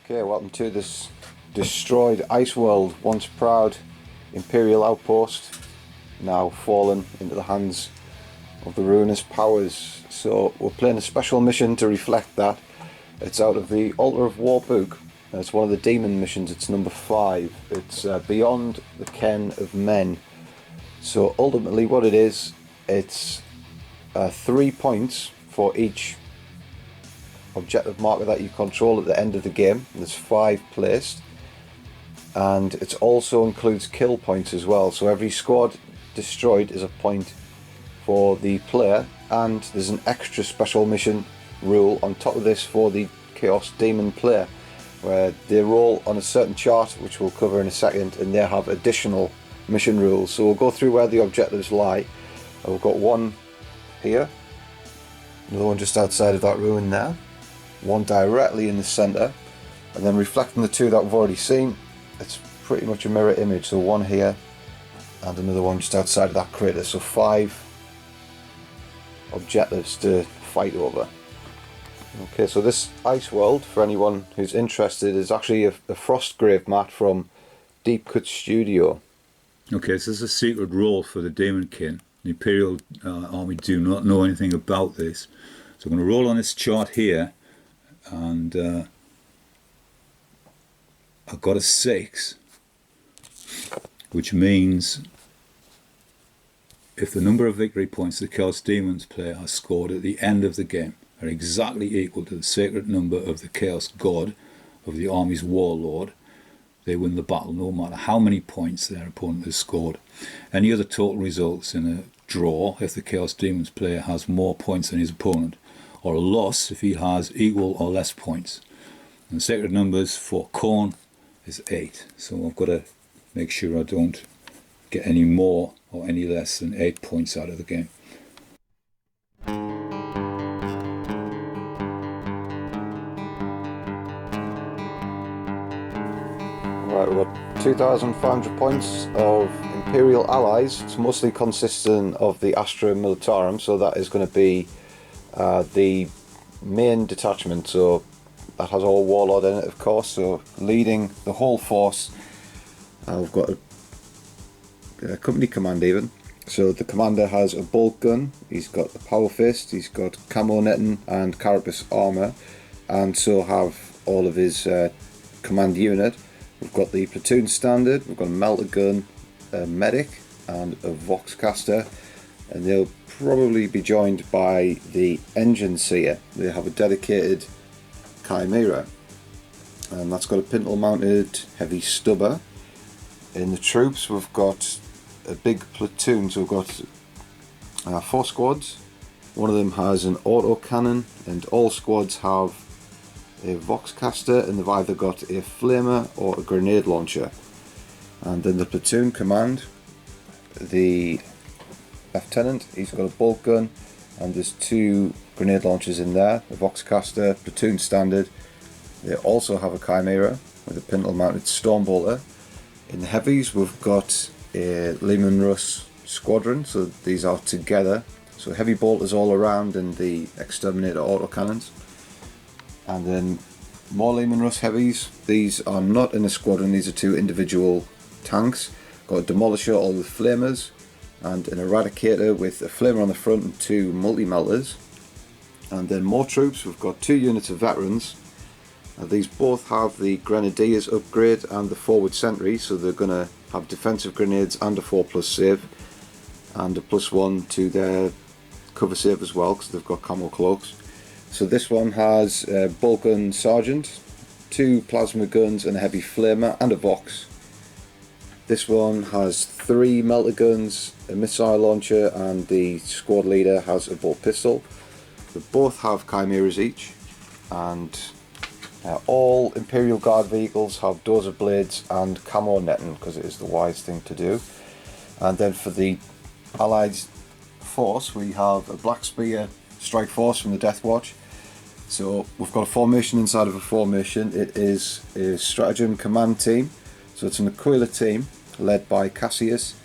Okay, welcome to this destroyed ice world, once proud Imperial outpost, now fallen into the hands of the ruinous powers. So we're playing a special mission to reflect that. It's out of the Altar of War book. It's one of the demon missions. It's number 5. It's beyond the ken of men. So ultimately what it is, it's 3 points for each objective marker that you control at the end of the game. There's 5 placed, and it also includes kill points as well. So every squad destroyed is a point for the player, and there's an extra special mission rule on top of this for the Chaos Demon player, where they roll on a certain chart, which we'll cover in a second, and they have additional mission rules. So we'll go through where the objectives lie. We've got one here, another one just outside of that ruin there, one directly in the centre, and then reflecting the 2 that we've already seen, it's pretty much a mirror image. So one here and another one just outside of that crater. So 5 objectives to fight over. Okay, so this ice world, for anyone who's interested, is actually a Frostgrave mat from Deep Cut Studio. Okay, so this is a secret role for the Daemonkin. The Imperial army do not know anything about this. So I'm going to roll on this chart here, and I've got a 6, which means if the number of victory points the Chaos Demons player has scored at the end of the game are exactly equal to the sacred number of the Chaos God of the army's warlord, they win the battle no matter how many points their opponent has scored. Any other total results in a draw if the Chaos Demons player has more points than his opponent, or a loss if he has equal or less points. And the sacred numbers for Khorne is 8, so I've got to make sure I don't get any more or any less than 8 points out of the game. Right, we've got 2,500 points of Imperial allies. It's mostly consisting of the Astra Militarum, so that is going to be the main detachment. So that has all warlord in it, of course, so leading the whole force. We've got a company command even. So the commander has a bolt gun, he's got the power fist, he's got camo netting and carapace armour, and so have all of his command unit. We've got the platoon standard, we've got a melter gun, a medic and a voxcaster, and they'll probably be joined by the engine seer. They have a dedicated chimera, and that's got a pintle mounted heavy stubber. In the troops we've got a big platoon, so we've got 4 squads. One of them has an autocannon, and all squads have a voxcaster, and they've either got a flamer or a grenade launcher. And then the platoon command, the lieutenant, he's got a bolt gun, and there's 2 grenade launchers in there. The voxcaster, platoon standard, they also have a chimera with a pintle mounted stormbolter. In the heavies we've got a Lehman Russ squadron, so these are together, so heavy bolters all around and the exterminator autocannons. And then more Lehman Russ heavies. These are not in a squadron, these are 2 individual tanks. Got a demolisher all with flamers, and an eradicator with a flamer on the front and 2 multi-melters. And then more troops, we've got 2 units of veterans. These both have the grenadiers upgrade and the forward sentry, so they're going to have defensive grenades and a 4+ save, and a +1 to their cover save as well, because they've got camo cloaks. So this one has a bolt gun sergeant, 2 plasma guns and a heavy flamer and a vox. This one has 3 melter guns, a missile launcher, and the squad leader has a bolt pistol. They both have chimeras each, and all Imperial Guard vehicles have dozer blades and camo netting, because it is the wise thing to do. And then for the Allied force we have a Black Spear strike force from the Deathwatch. So we've got a formation inside of a formation. It is a stratagem command team, so it's an Aquila team led by Cassius.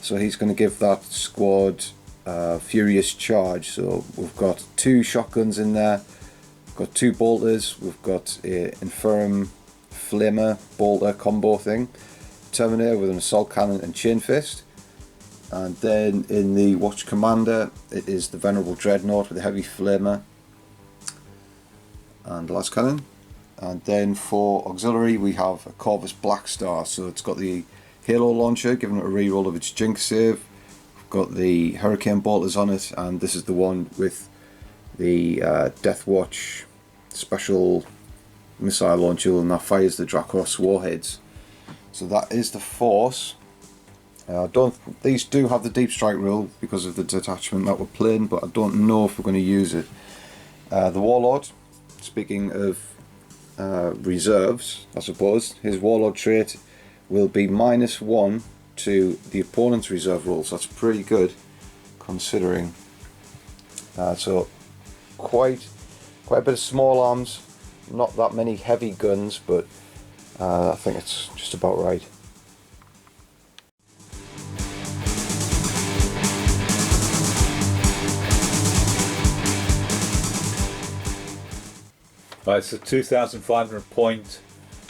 So he's going to give that squad furious charge. So we've got 2 shotguns in there, we've got 2 bolters, we've got a infirm flamer bolter combo thing. Terminator with an assault cannon and chain fist. And then in the Watch Commander, it is the Venerable Dreadnought with a heavy flamer and las cannon. And then for auxiliary, we have a Corvus Black Star. So it's got the Halo launcher, giving it a reroll of its Jinx save. We've got the Hurricane bolters on it, and this is the one with the Deathwatch special missile launcher, and that fires the Dracos warheads. So that is the force. These do have the deep strike rule because of the detachment that we're playing, but I don't know if we're going to use it. The Warlord, speaking of reserves, I suppose, his Warlord trait will be -1 to the opponent's reserve rules. That's pretty good considering. So quite a bit of small arms, not that many heavy guns, but I think it's just about right. Right, it's a 2,500 point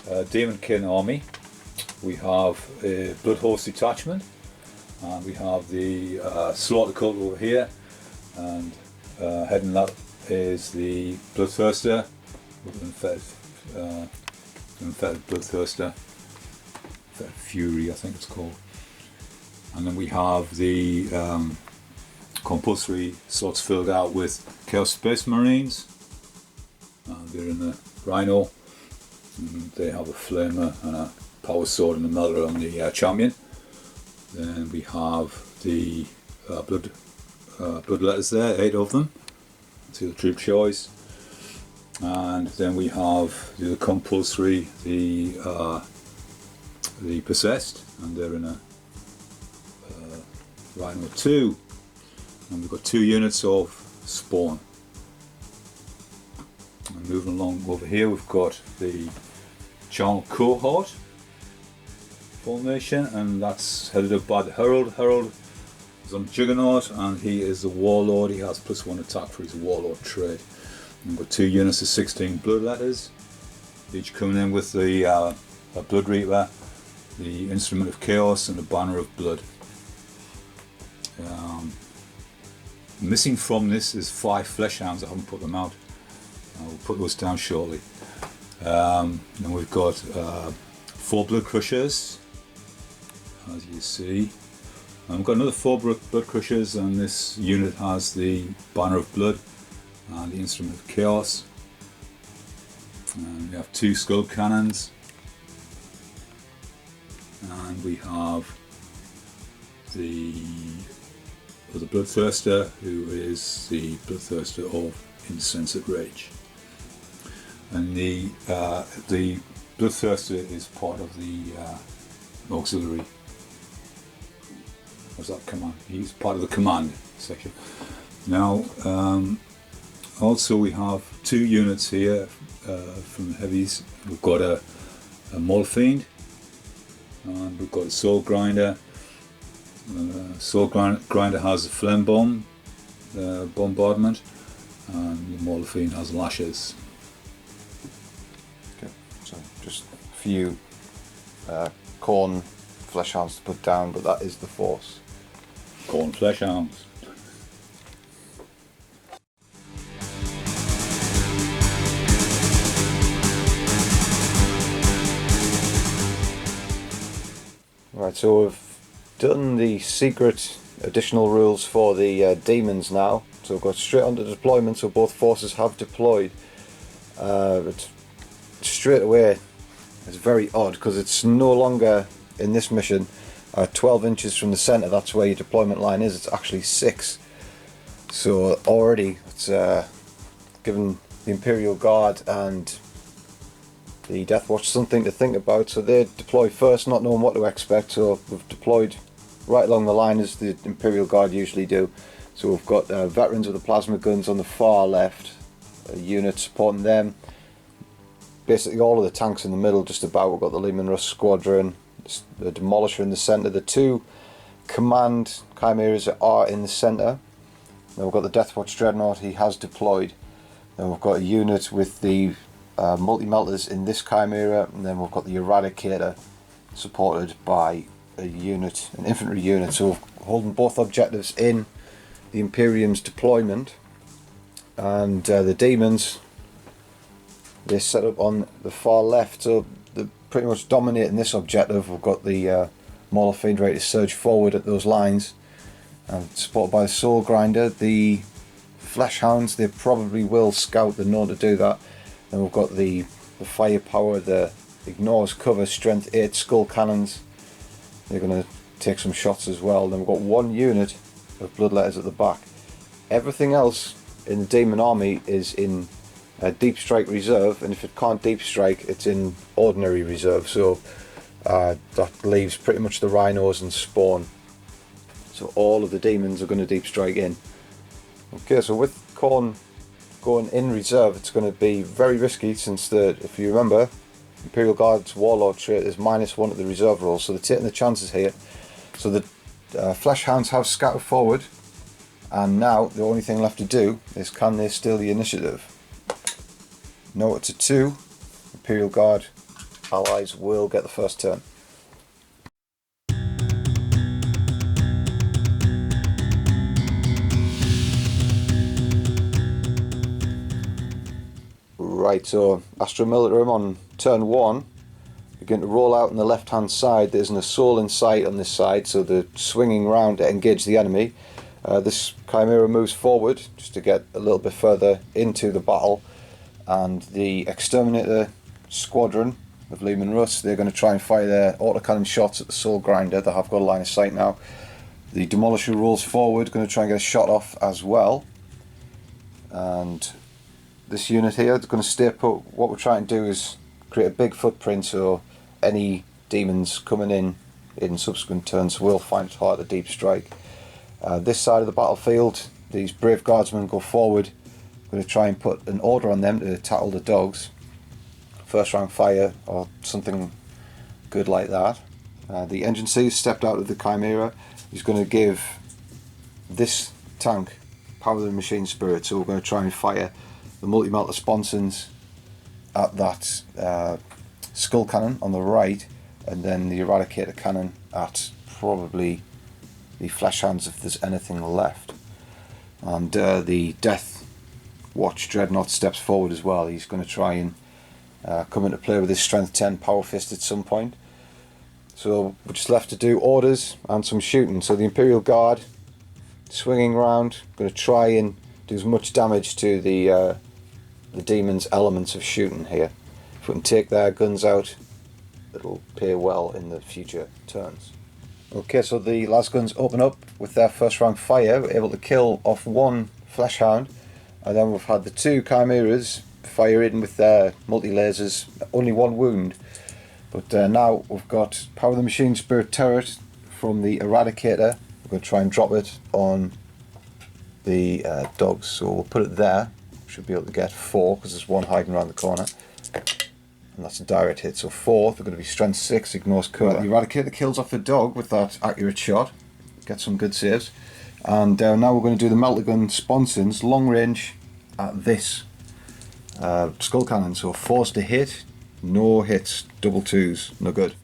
Daemonkin army. We have a Blood Horse detachment, and we have the Slaughter Cult over here, and heading that is the Bloodthirster, infected Bloodthirster, infected Fury I think it's called. And then we have the compulsory slots filled out with Chaos Space Marines. They're in the Rhino, and they have a flamer and a power sword and a melter on the champion. Then we have the bloodletters there, 8 of them. See the troop choice. And then we have the compulsory, the possessed, and they're in a Rhino 2. And we've got 2 units of spawn. And moving along over here, we've got the Charnel Cohort formation, and that's headed up by the Herald. Herald is on Juggernaut, and he is the Warlord. He has +1 attack for his Warlord trait. And we've got 2 units of 16 Bloodletters, each coming in with the a Blood Reaper, the Instrument of Chaos, and the Banner of Blood. Missing from this is 5 Fleshhounds. I haven't put them out. I'll put those down shortly. Then we've got 4 Blood Crushers, as you see. And we've got another 4 Blood Crushers, and this unit has the Banner of Blood and the Instrument of Chaos. And we have 2 Skull Cannons. And we have the Bloodthirster, who is the Bloodthirster of Insensate Rage. And the Bloodthirster is part of the auxiliary. What's that command? He's part of the command section. Now, also we have 2 units here from the heavies. We've got a Maul Fiend, and we've got a Soul Grinder. Soul Grinder has a Flame Bomb bombardment, and the Maul Fiend has lashes. Okay, so just a few Khorne Fleshhounds to put down, but that is the force. Khorne Fleshhounds. Right, so we've done the secret additional rules for the demons now. So we've got straight onto deployment, so both forces have deployed. But straight away, it's very odd because it's no longer in this mission 12 inches from the centre. That's where your deployment line is. It's actually 6. So already it's given the Imperial Guard and the Deathwatch something to think about. So they deploy first, not knowing what to expect. So we've deployed right along the line as the Imperial Guard usually do. So we've got veterans with the plasma guns on the far left, a unit supporting them. Basically all of the tanks in the middle just about. We've got the Lehman Russ Squadron, the Demolisher in the centre. The 2 command chimeras are in the centre. Then we've got the Deathwatch Dreadnought, he has deployed. Then we've got a unit with the multi-melters in this Chimera, and then we've got the Eradicator supported by a unit, an infantry unit, so holding both objectives in the Imperium's deployment. And the demons, they're set up on the far left, so they're pretty much dominating this objective. We've got the Mauler Fiend ready to surge forward at those lines, and supported by the Soul Grinder. The Flesh Hounds, they probably will scout, they're known to do that. Then we've got the firepower, the ignores cover, strength 8 skull cannons. They're going to take some shots as well. Then we've got one unit of Bloodletters at the back. Everything else in the Demon Army is in Deep Strike Reserve, and if it can't Deep Strike, it's in Ordinary Reserve. So that leaves pretty much the Rhinos and Spawn. So all of the demons are going to Deep Strike in. Okay, so with Khorne going in reserve, it's going to be very risky, since if you remember, Imperial Guard's Warlord trait is -1 to the reserve roll, so they're taking the chances here. So the Flesh Hounds have scattered forward, and now the only thing left to do is, can they steal the initiative? No, it's a 2. Imperial Guard allies will get the first turn. Right, so Astra Militarum on turn 1 begin to roll out on the left hand side. There's an assault in sight on this side, so they're swinging round to engage the enemy. This Chimera moves forward just to get a little bit further into the battle, and the Exterminator Squadron of Lehman Russ, they're going to try and fire their autocannon shots at the Soul Grinder. They have got a line of sight now. The Demolisher rolls forward, going to try and get a shot off as well. And this unit here is going to stay put. What we're trying to do is create a big footprint, so any demons coming in subsequent turns will find it hard to deep strike. This side of the battlefield, these brave guardsmen go forward. I'm going to try and put an order on them to tackle the dogs. First round fire or something good like that. The Engine C stepped out of the Chimera. He's going to give this tank power of the machine spirit, so we're going to try and fire the multi-melter sponsons at that skull cannon on the right, and then the Eradicator cannon at probably the Flesh Hands if there's anything left. And the Deathwatch Dreadnought steps forward as well. He's going to try and come into play with his strength 10 power fist at some point. So we're just left to do orders and some shooting. So the Imperial Guard swinging round, going to try and do as much damage to the demons' elements of shooting here. If we can take their guns out, it'll pay well in the future turns. Okay, so the Lasguns open up with their first round fire. We're able to kill off one Flesh Hound, and then we've had the two Chimeras fire in with their multi-lasers, only one wound. But now we've got Power of the Machine Spirit turret from the Eradicator. We're going to try and drop it on the dogs, so we'll put it there. Should be able to get 4 because there's one hiding around the corner, and that's a direct hit. So 4, they're going to be strength 6, ignores cover. The Eradicator kills off the dog with that accurate shot, get some good saves. And now we're going to do the melter gun sponsons long range at this skull cannon. So 4's to hit, no hits, double 2s, no good.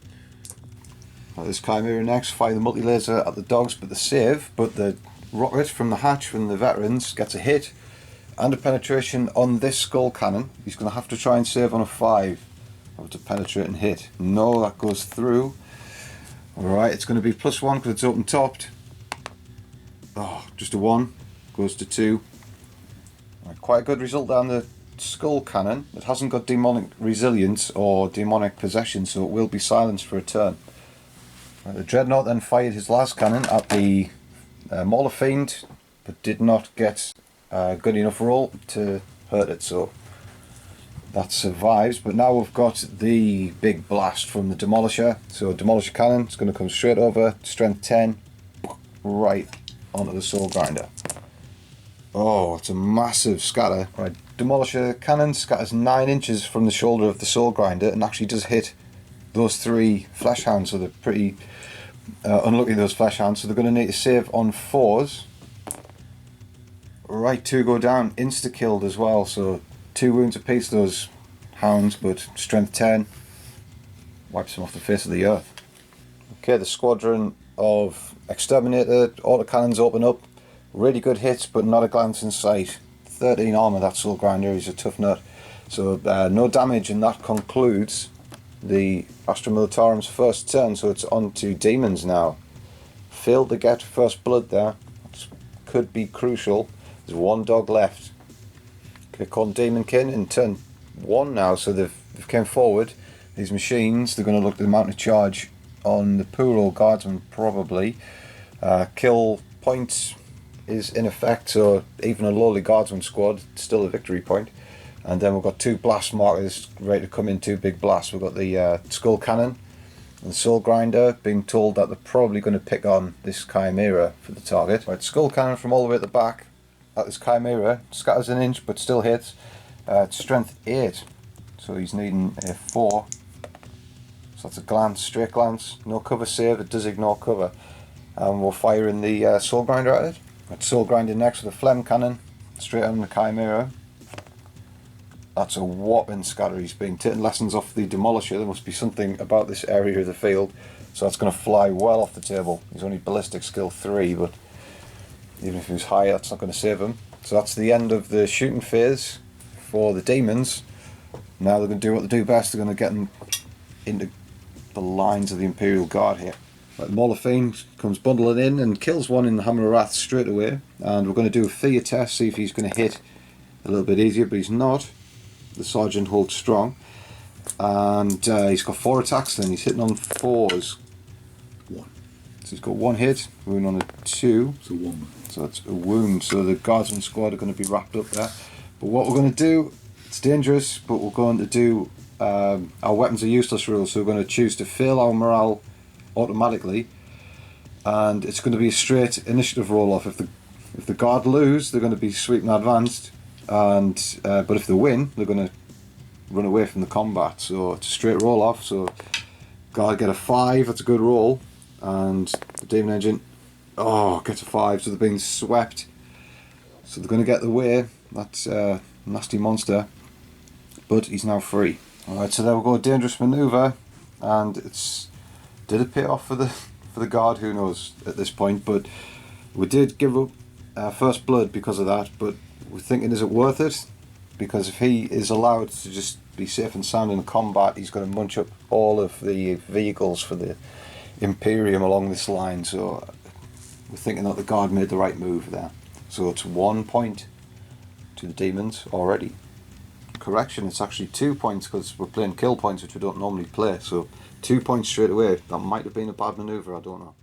This Chimera next, fire the multi laser at the dogs, but the save, but the rocket from the hatch from the veterans gets a hit and a penetration on this skull cannon. He's going to have to try and save on a 5 to penetrate and hit. No, that goes through. Alright, it's going to be +1 because it's open topped. Oh, just a 1, goes to 2. Right, quite a good result down the skull cannon. It hasn't got demonic resilience or demonic possession, so it will be silenced for a turn. Right, the Dreadnought then fired his last cannon at the Mauler Fiend, but did not get good enough roll to hurt it, so that survives. But now we've got the big blast from the Demolisher. So Demolisher cannon is going to come straight over, strength 10, right onto the Soul Grinder. Oh, it's a massive scatter. Right, Demolisher cannon scatters 9 inches from the shoulder of the Soul Grinder and actually does hit those 3 Flesh Hounds, so they're pretty unlucky, those Flesh Hounds, so they're going to need to save on 4s. Right, 2 go down, insta-killed as well, so 2 wounds apiece, those hounds, but strength 10 wipes them off the face of the earth. Okay, the squadron of exterminator autocannons open up. Really good hits, but not a glance in sight. 13 armor, that soul grinder, he's a tough nut. So no damage, and that concludes the Astra Militarum's first turn. So it's on to demons now. Failed to get first blood there. That could be crucial. There's one dog left. Okay, Khorne Daemonkin in turn 1 now, so they've came forward. These machines, they're going to look at the amount of charge on the Imperial guardsman probably. Kill point is in effect, so even a lowly guardsman squad, still a victory point. And then we've got 2 blast markers ready to come in, 2 big blasts. We've got the skull cannon and the soul grinder, being told that they're probably going to pick on this chimera for the target. Right, skull cannon from all the way at the back at this chimera, scatters an inch but still hits. It's strength 8, so he's needing a 4. So that's a glance, straight glance, no cover save, it does ignore cover. And we'll fire in the soul grinder at it. Got soul grinder next with a phlegm cannon, straight on the chimera. That's a whopping scatter. He's been taking lessons off the demolisher. There must be something about this area of the field. So that's going to fly well off the table. He's only ballistic skill 3, but even if he was high, that's not going to save him. So that's the end of the shooting phase for the demons. Now they're going to do what they do best. They're going to get them into the lines of the Imperial Guard here. Right, the Maul of Fiend comes bundling in and kills one in the Hammer of Wrath straight away. And we're going to do a fear test, see if he's going to hit a little bit easier, but he's not. The Sergeant holds strong. And he's got 4 attacks then, he's hitting on 4s. 1. So he's got 1 hit, wound on a 2. So 1. So that's a wound, so the guardsman squad are going to be wrapped up there. But what we're going to do, it's dangerous, but we're going to do our weapons are useless rule, so we're going to choose to fail our morale automatically, and it's going to be a straight initiative roll off. If the guard lose, they're going to be sweeping advanced, and but if they win, they're going to run away from the combat. So it's a straight roll off. So guard get a 5, that's a good roll, and the demon engine gets a 5, so they're being swept. So they're going to get the way. That's a nasty monster, but he's now free. Alright, so there we go, dangerous manoeuvre, and did it pay off for the guard? Who knows at this point, but we did give up first blood because of that, but we're thinking, is it worth it? Because if he is allowed to just be safe and sound in combat, he's going to munch up all of the vehicles for the Imperium along this line, so we're thinking that the guard made the right move there. So it's 1 point to the demons already. Correction, it's actually 2 points because we're playing kill points, which we don't normally play, so 2 points straight away. That might have been a bad manoeuvre, I don't know.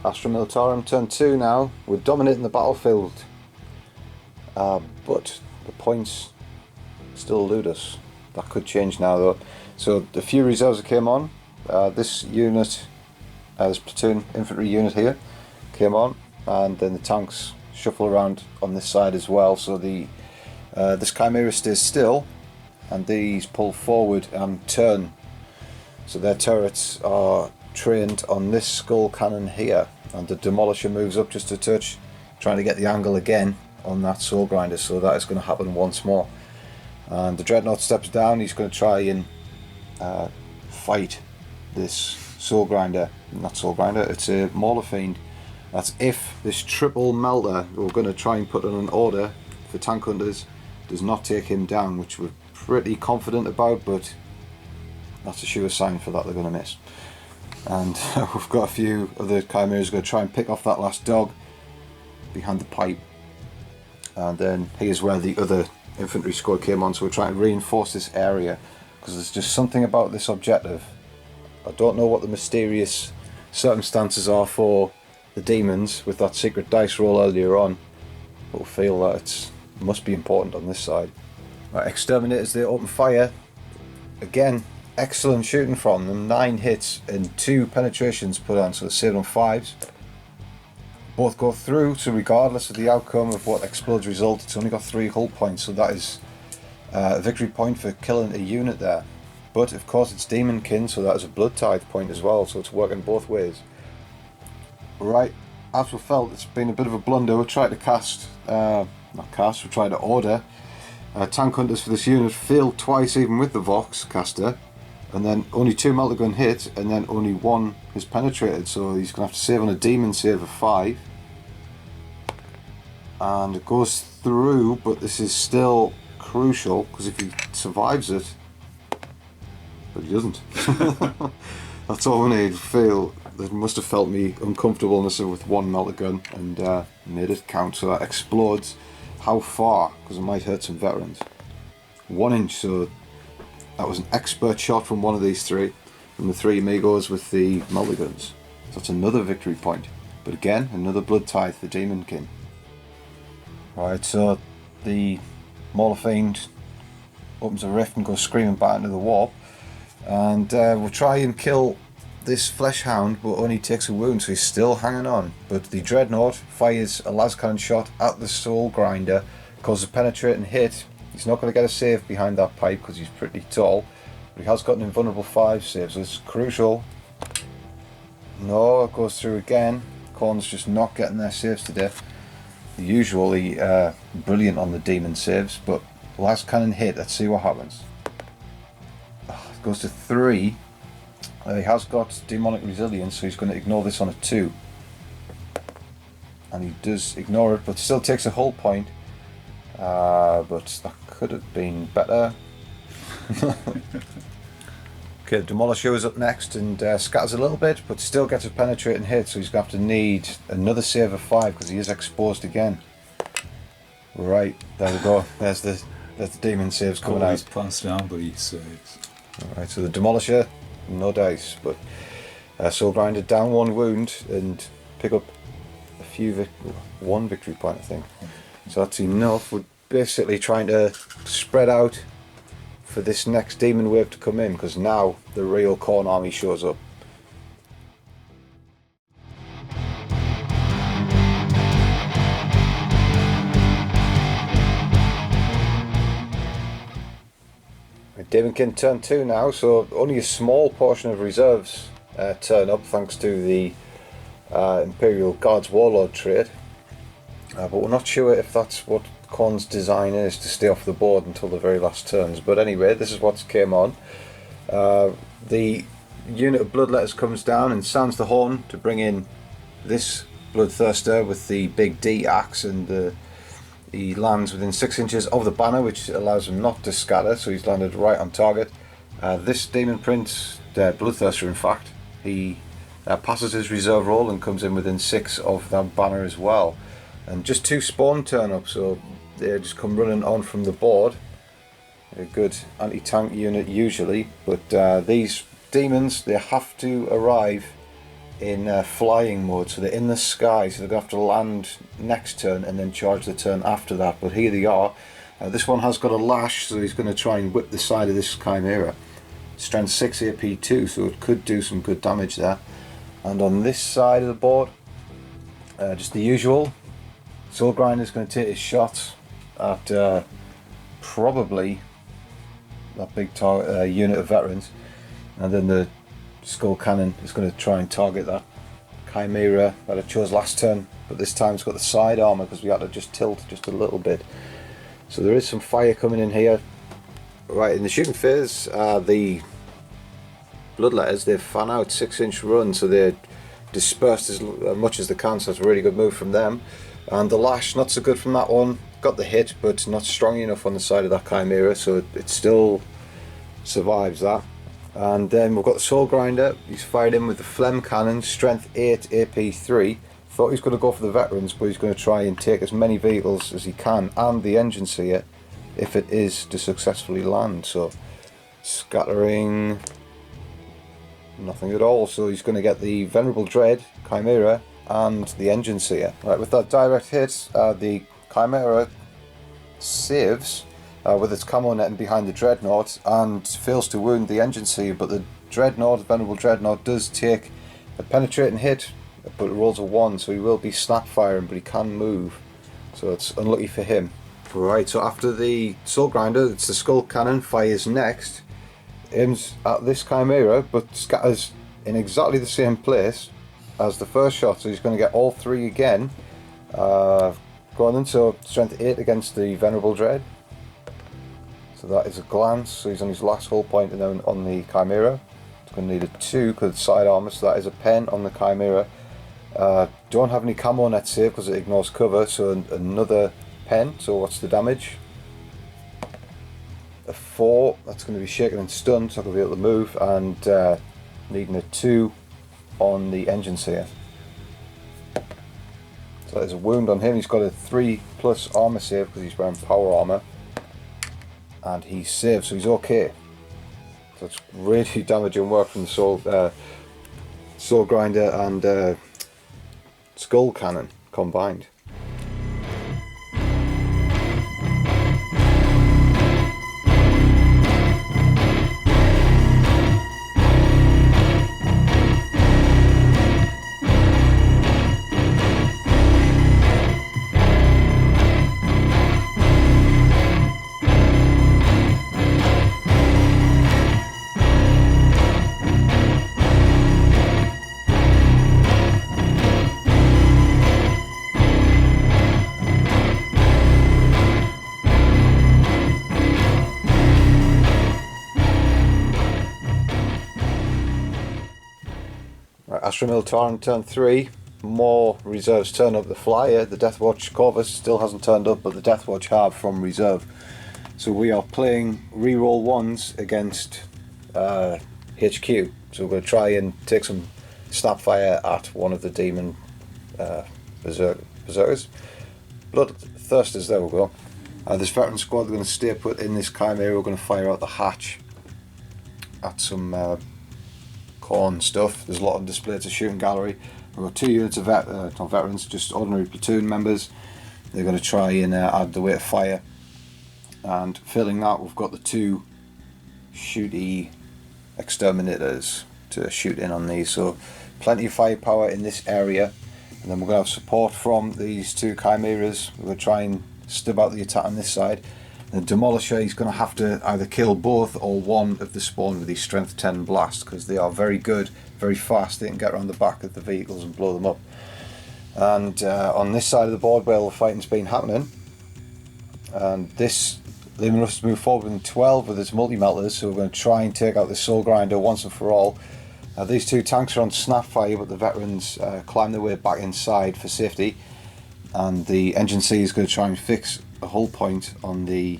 Astra Militarum turn 2 now. We're dominating the battlefield, but the points still elude us. That could change now though. So a few reserves that came on. This unit, this platoon infantry unit here, came on, and then the tanks shuffle around on this side as well. So this chimera stays still, and these pull forward and turn. So their turrets are trained on this skull cannon here, and the demolisher moves up just a touch, trying to get the angle again on that soul grinder. So that is going to happen once more, And the Dreadnought steps down. He's going to try and fight this Soul Grinder. Not Soul Grinder, it's a Mauler Fiend. That's if this triple melter, we're going to try and put in an order for Tank Hunters, does not take him down, which we're pretty confident about, but that's a sure sign for that they're going to miss. And we've got a few other Chimeras going to try and pick off that last dog behind the pipe. And then here's where the other infantry squad came on, so we're trying to reinforce this area, because there's just something about this objective. I don't know what the mysterious circumstances are for the demons with that secret dice roll earlier on, but we feel that it must be important on this side. Right, Exterminators, they open fire. Again, excellent shooting from them. 9 hits and 2 penetrations put on, so they're saved on 5s. Both go through, so regardless of the outcome of what explodes result, it's only got 3 hull points, so that is a victory point for killing a unit there. But of course it's Daemonkin, so that is a blood tithe point as well, so it's working both ways. Right, as we felt, it's been a bit of a blunder. We're trying to we're trying to order Tank Hunters for this unit. Failed twice even with the Vox caster, and then only 2 melter gun hit, and then only 1 has penetrated, so he's going to have to save on a demon save of 5. And it goes through, but this is still crucial, because if he survives it, but he doesn't. That's all we need. Fail. That must have felt me uncomfortableness with 1 melter gun and made it count, so that explodes. How far? Because it might hurt some veterans. 1 inch, so that was an expert shot from one of these 3, from the 3 amigos with the melter guns. So that's another victory point. But again, another blood tithe for Daemonkin. Right, so the Mauler Fiend opens a rift and goes screaming back into the warp. And we'll try and kill this Flesh Hound, but only takes a wound, so he's still hanging on. But the Dreadnought fires a las cannon shot at the Soul Grinder, causes a penetrating hit. He's not going to get a save behind that pipe because he's pretty tall, but he has got an invulnerable 5 save, so it's crucial. No, it goes through again. Khorne's just not getting their saves today. They're usually brilliant on the demon saves, but las cannon hit. Let's see what happens. It goes to 3. He has got demonic resilience, so he's going to ignore this on a 2. And he does ignore it, but still takes a hull point. But that could have been better. Okay, the Demolisher is up next and scatters a little bit, but still gets a penetrating hit, so he's going to have to need another save of 5 because he is exposed again. Right, there we go. There's the demon saves coming out. He's passed down, but he saves. Alright, so the Demolisher, no dice, but Soul Grinder down 1 wound and pick up a few 1 victory point, I think. So that's enough. We're basically trying to spread out for this next demon wave to come in, because now the real Khorne army shows up. Daemonkin turn 2 now, so only a small portion of reserves turn up thanks to the Imperial Guards Warlord trait, but we're not sure if that's what Khorne's design is, to stay off the board until the very last turns. But anyway, this is what came on. The unit of Bloodletters comes down and sounds the horn to bring in this Bloodthirster with the big D axe, and he lands within 6 inches of the banner, which allows him not to scatter, so he's landed right on target. This Demon Prince, Bloodthirster in fact, he passes his reserve roll and comes in within 6 of that banner as well. And just 2 spawn turn up, so they just come running on from the board. A good anti-tank unit usually, but these demons, they have to arrive in flying mode, so they're in the sky, so they're going to have to land next turn and then charge the turn after that. But here they are. This one has got a lash, so he's going to try and whip the side of this Chimera. Strength 6 AP 2, so it could do some good damage there. And on this side of the board, just the usual, Soul Grinder is going to take his shot at probably that big unit of veterans, and then the Skull Cannon is going to try and target that Chimera that I chose last turn, but this time it's got the side armor because we had to just tilt just a little bit. So there is some fire coming in here. Right, in the shooting phase, the bloodletters, they fan out 6-inch run, so they're dispersed as much as they can, so it's a really good move from them. And the lash, not so good from that one. Got the hit, but not strong enough on the side of that Chimera, so it still survives that. And then we've got the Soul Grinder. He's fired in with the Phlegm Cannon, Strength 8, AP3. Thought he was going to go for the veterans, but he's going to try and take as many vehicles as he can, and the engine seer, if it is to successfully land. So scattering, nothing at all. So he's going to get the Venerable Dread, Chimera, and the engine seer. Right, with that direct hit, the Chimera saves with its camo netting behind the Dreadnought and fails to wound the engine seer, but the Dreadnought, Venerable Dreadnought, does take a penetrating hit, but it rolls a 1, so he will be snap firing, but he can move, so it's unlucky for him. Right, so after the Soul Grinder, it's the Skull Cannon, fires next, aims at this Chimera, but scatters in exactly the same place as the first shot, so he's going to get all 3 again. Go on then, so Strength 8 against the Venerable Dread. So that is a glance, so he's on his last hull point and then on the Chimera. He's going to need a 2 because it's side armour, so that is a pen on the Chimera. Don't have any camo net save because it ignores cover, so another pen. So what's the damage? A 4, that's going to be shaken and stunned, so I'm going to be able to move, and needing a 2 on the engine seer. So there's a wound on him. He's got a 3+ armour save because he's wearing power armour, and he's saved, so he's okay. So it's really damaging work from the Soul Grinder and Skull Cannon combined. Astra Militarum turn 3, more reserves turn up. The Flyer, the Deathwatch Corvus still hasn't turned up, but the Deathwatch have from reserve. So we are playing reroll 1s against HQ. So we're going to try and take some snapfire at one of the demon berserkers. Bloodthirsters, there we go. This veteran squad, they're going to stay put in this Chimera. We're going to fire out the hatch at some Khorne stuff. There's a lot on display. It's a shooting gallery. We've got 2 units of not veterans, just ordinary platoon members. They're going to try and add the weight of fire. And filling that, we've got the 2 shooty exterminators to shoot in on these. So plenty of firepower in this area. And then we're going to have support from these 2 chimeras. We're going to try and stub out the attack on this side. The Demolisher, he's going to have to either kill both or one of the spawn with his strength 10 blast, because they are very good, very fast. They can get around the back of the vehicles and blow them up. And on this side of the board where the fighting's been happening, and this Leman Russ has moved forward in 12 with its multi-melters, so we're going to try and take out the Soul Grinder once and for all. These 2 tanks are on snap fire, but the veterans climb their way back inside for safety, and the engine C is going to try and fix a hull point on the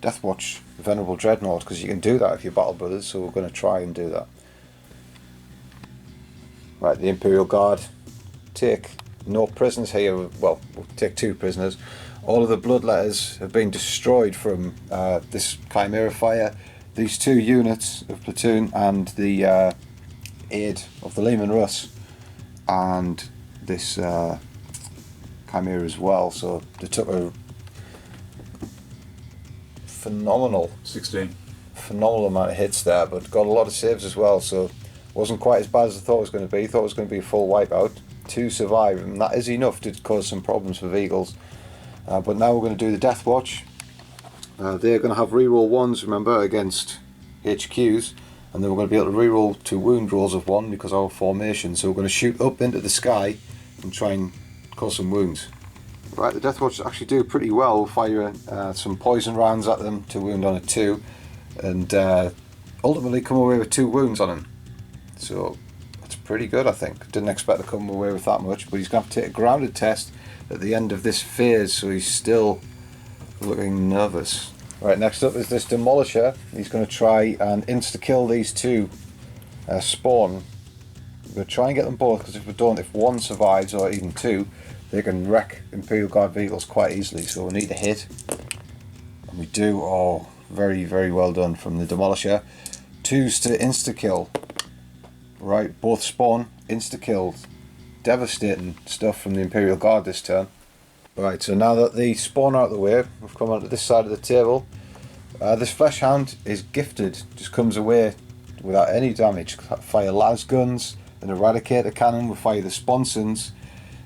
Deathwatch Venerable Dreadnought, because you can do that if you're Battle Brothers, so we're going to try and do that. Right, the Imperial Guard take no prisoners here. Well, we'll take 2 prisoners. All of the bloodletters have been destroyed from this Chimera fire. These 2 units of platoon and the aid of the Leman Russ and this Chimera as well, so they took a phenomenal amount of hits there, but got a lot of saves as well, so wasn't quite as bad as I thought it was going to be. Thought it was going to be a full wipeout. 2 survive, and that is enough to cause some problems for vehicles. But now we're going to do the Deathwatch. They're going to have reroll 1s, remember, against HQs, and then we're going to be able to reroll 2 wound rolls of 1 because of our formation. So we're going to shoot up into the sky and try and cause some wounds. Right, the Deathwatch actually do pretty well. We'll fire some poison rounds at them to wound on a 2, and ultimately come away with 2 wounds on him. So that's pretty good, I think. Didn't expect to come away with that much, but he's going to have to take a grounded test at the end of this phase, so he's still looking nervous. Right, next up is this Demolisher. He's going to try and insta-kill these 2 spawn. We're going to try and get them both, because if we don't, if one survives, or even 2, they can wreck Imperial Guard vehicles quite easily, so we need to hit. And we do. Oh, very, very well done from the Demolisher. 2s to insta-kill. Right, both spawn, insta-killed. Devastating stuff from the Imperial Guard this turn. Right, so now that the spawn are out of the way, we've come onto this side of the table. This Flesh Hound is gifted, just comes away without any damage. Fire las guns, an Eradicator cannon, we'll fire the Sponsons.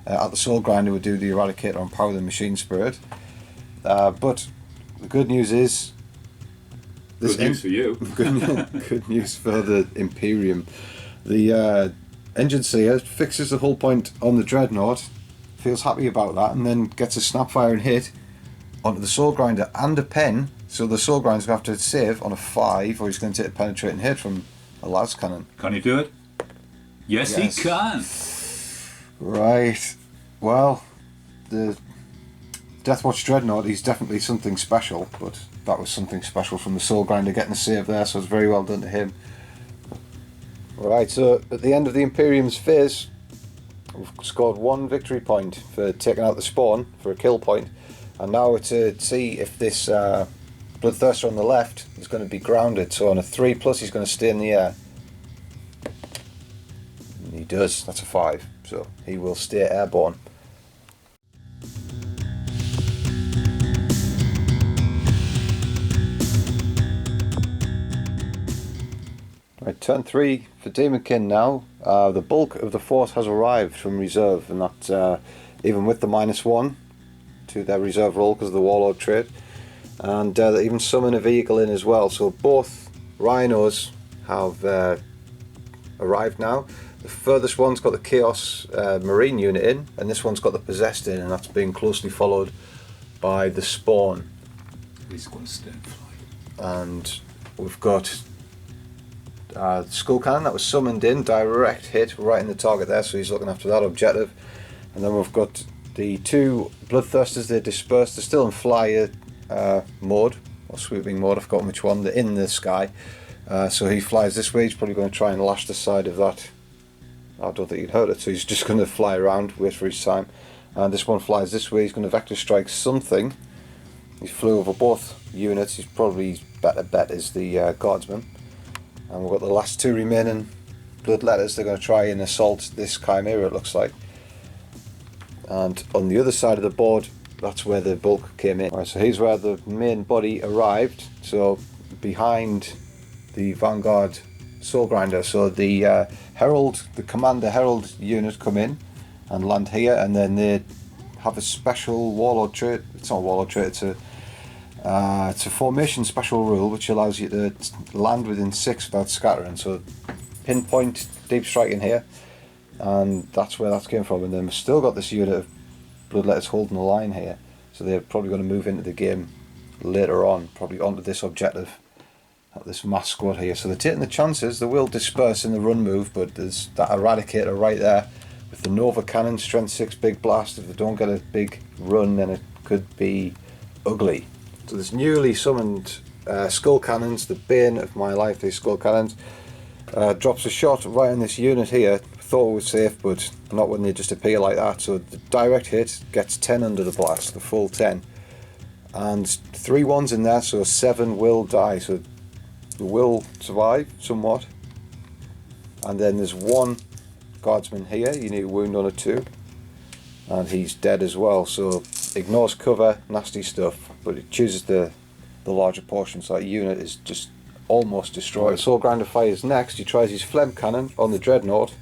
At the Soul Grinder we'll do the Eradicator and power the Machine Spirit. But the good news is... Good news for you. Good news for the Imperium. The Engine Seer fixes the hull point on the Dreadnought, feels happy about that, and then gets a Snapfire and hit onto the Soul Grinder and a pen, so the Soul Grinder's going to have to save on a 5, or he's going to take a penetrating hit from a las cannon. Can he do it? Yes, he can. Right. Well, the Deathwatch Dreadnought, he's definitely something special, but that was something special from the Soul Grinder getting a save there, so it's very well done to him. Right, so at the end of the Imperium's phase, we've scored 1 victory point for taking out the spawn for a kill point, and now to see if this Bloodthirster on the left is going to be grounded. So on a 3+ he's going to stay in the air. And he does, that's a 5, so he will stay airborne. Right, turn 3 for Daemonkin now. The bulk of the force has arrived from reserve, and that even with the -1 to their reserve roll because of the Warlord trait, and they even summon a vehicle in as well. So both Rhinos have arrived now. The furthest one's got the Chaos Marine unit in, and this one's got the Possessed in, and that's being closely followed by the Spawn. He's going to stay and fly. And we've got Skull Cannon that was summoned in, direct hit right in the target there, so he's looking after that objective. And then we've got the 2 Bloodthirsters. They're dispersed, they're still in flyer mode, or swooping mode, I've forgotten which one. They're in the sky, so he flies this way. He's probably going to try and lash the side of that. I don't think he'd hurt it, so he's just going to fly around, wait for his time. And this one flies this way. He's going to vector strike something. He flew over both units. He's probably better bet is the Guardsman. And we've got the last 2 remaining Bloodletters. They're going to try and assault this Chimera, it looks like. And on the other side of the board, that's where the bulk came in. Right, so here's where the main body arrived. So behind the Vanguard Soul Grinder. So the Herald, the Commander Herald unit come in and land here, and then they have a special Warlord trait. It's not a Warlord trait, it's a formation special rule which allows you to land within 6 without scattering. So pinpoint deep striking here, and that's where that came from. And then we've still got this unit of Bloodletters holding the line here, so they're probably going to move into the game later on, probably onto this objective at this mass squad here. So they're taking the chances. They will disperse in the run move, but there's that Eradicator right there with the Nova Cannon, strength 6 big blast. If they don't get a big run, then it could be ugly. So this newly summoned Skull Cannons, the bane of my life, these Skull Cannons, drops a shot right in this unit here. Thought it was safe, but not when they just appear like that. So the direct hit gets 10 under the blast, the full 10. And 3 ones in there, so 7 will die. So they will survive somewhat. And then there's 1 Guardsman here, you need a wound on a 2. And he's dead as well, so ignores cover, nasty stuff, but it chooses the larger portion, so that unit is just almost destroyed. Soul Grinder fires next. He tries his Phlegm Cannon on the Dreadnought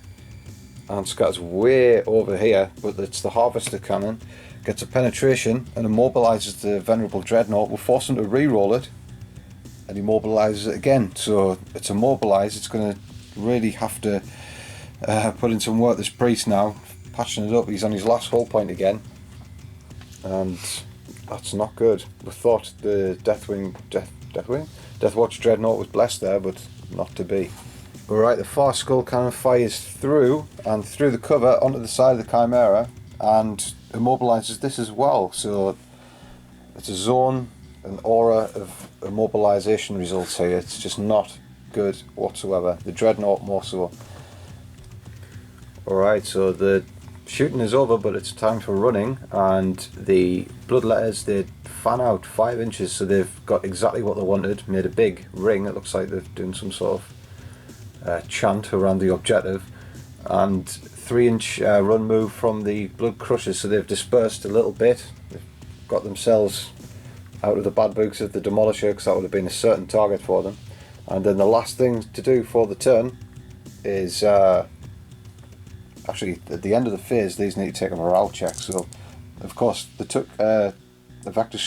and scatters way over here, but it's the Harvester Cannon, gets a penetration and immobilises the Venerable Dreadnought. Will force him to re-roll it, and he immobilises it again, so it's immobilised. It's going to really have to put in some work, this priest now, patching it up. He's on his last hull point again, and that's not good. We thought the Deathwatch Dreadnought was blessed there, but not to be. Alright, the far skull cannon fires through and through the cover onto the side of the Chimera and immobilises this as well. So it's a zone, an aura of immobilisation results here. It's just not good whatsoever. The Dreadnought more so. Alright, so the shooting is over, but it's time for running, and the bloodletters, they fan out 5 inches, so they've got exactly what they wanted. Made a big ring. It looks like they're doing some sort of chant around the objective, and 3-inch run move from the blood crushers, so they've dispersed a little bit. They've got themselves out of the bad books of the demolisher, because that would have been a certain target for them. And then the last thing to do for the turn is actually at the end of the phase, these need to take a morale check. So of course they took a vector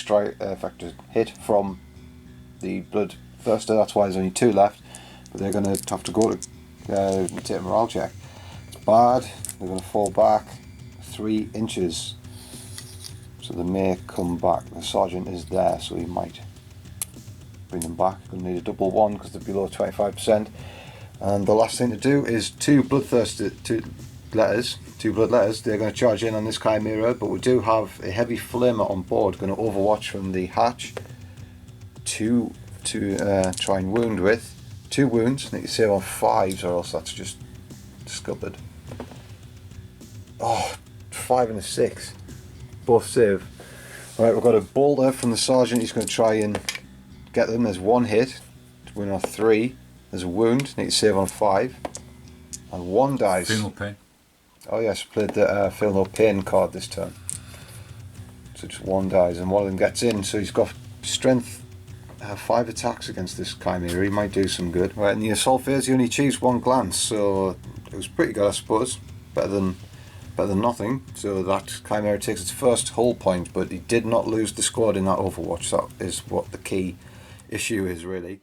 hit from the bloodthirster, that's why there's only 2 left, but they're going to have to go to take a morale check. It's bad. They're going to fall back 3 inches, so they may come back. The sergeant is there, so he might bring them back. Going to need a double 1 because they're below 25%. And the last thing to do is 2 blood letters. They're going to charge in on this Chimera, but we do have a heavy flamer on board, going to overwatch from the hatch to try and wound with. 2 wounds. Need to save on 5s, or else that's just scuppered. Oh, 5 and a 6, both save. Alright, we've got a bolter from the sergeant. He's going to try and get them. There's 1 hit to win on 3. There's a wound. Need to save on 5, and 1 dies. Feel no pain. Oh yes, played the feel no pain card this turn. So just 1 dies, and one of them gets in. So he's got strength 5 attacks against this Chimera. He might do some good. Right, in the assault phase, he only achieves 1 glance, so it was pretty good, I suppose. Better than nothing. So that Chimera takes its first hull point, but he did not lose the squad in that Overwatch. That is what the key issue is, really.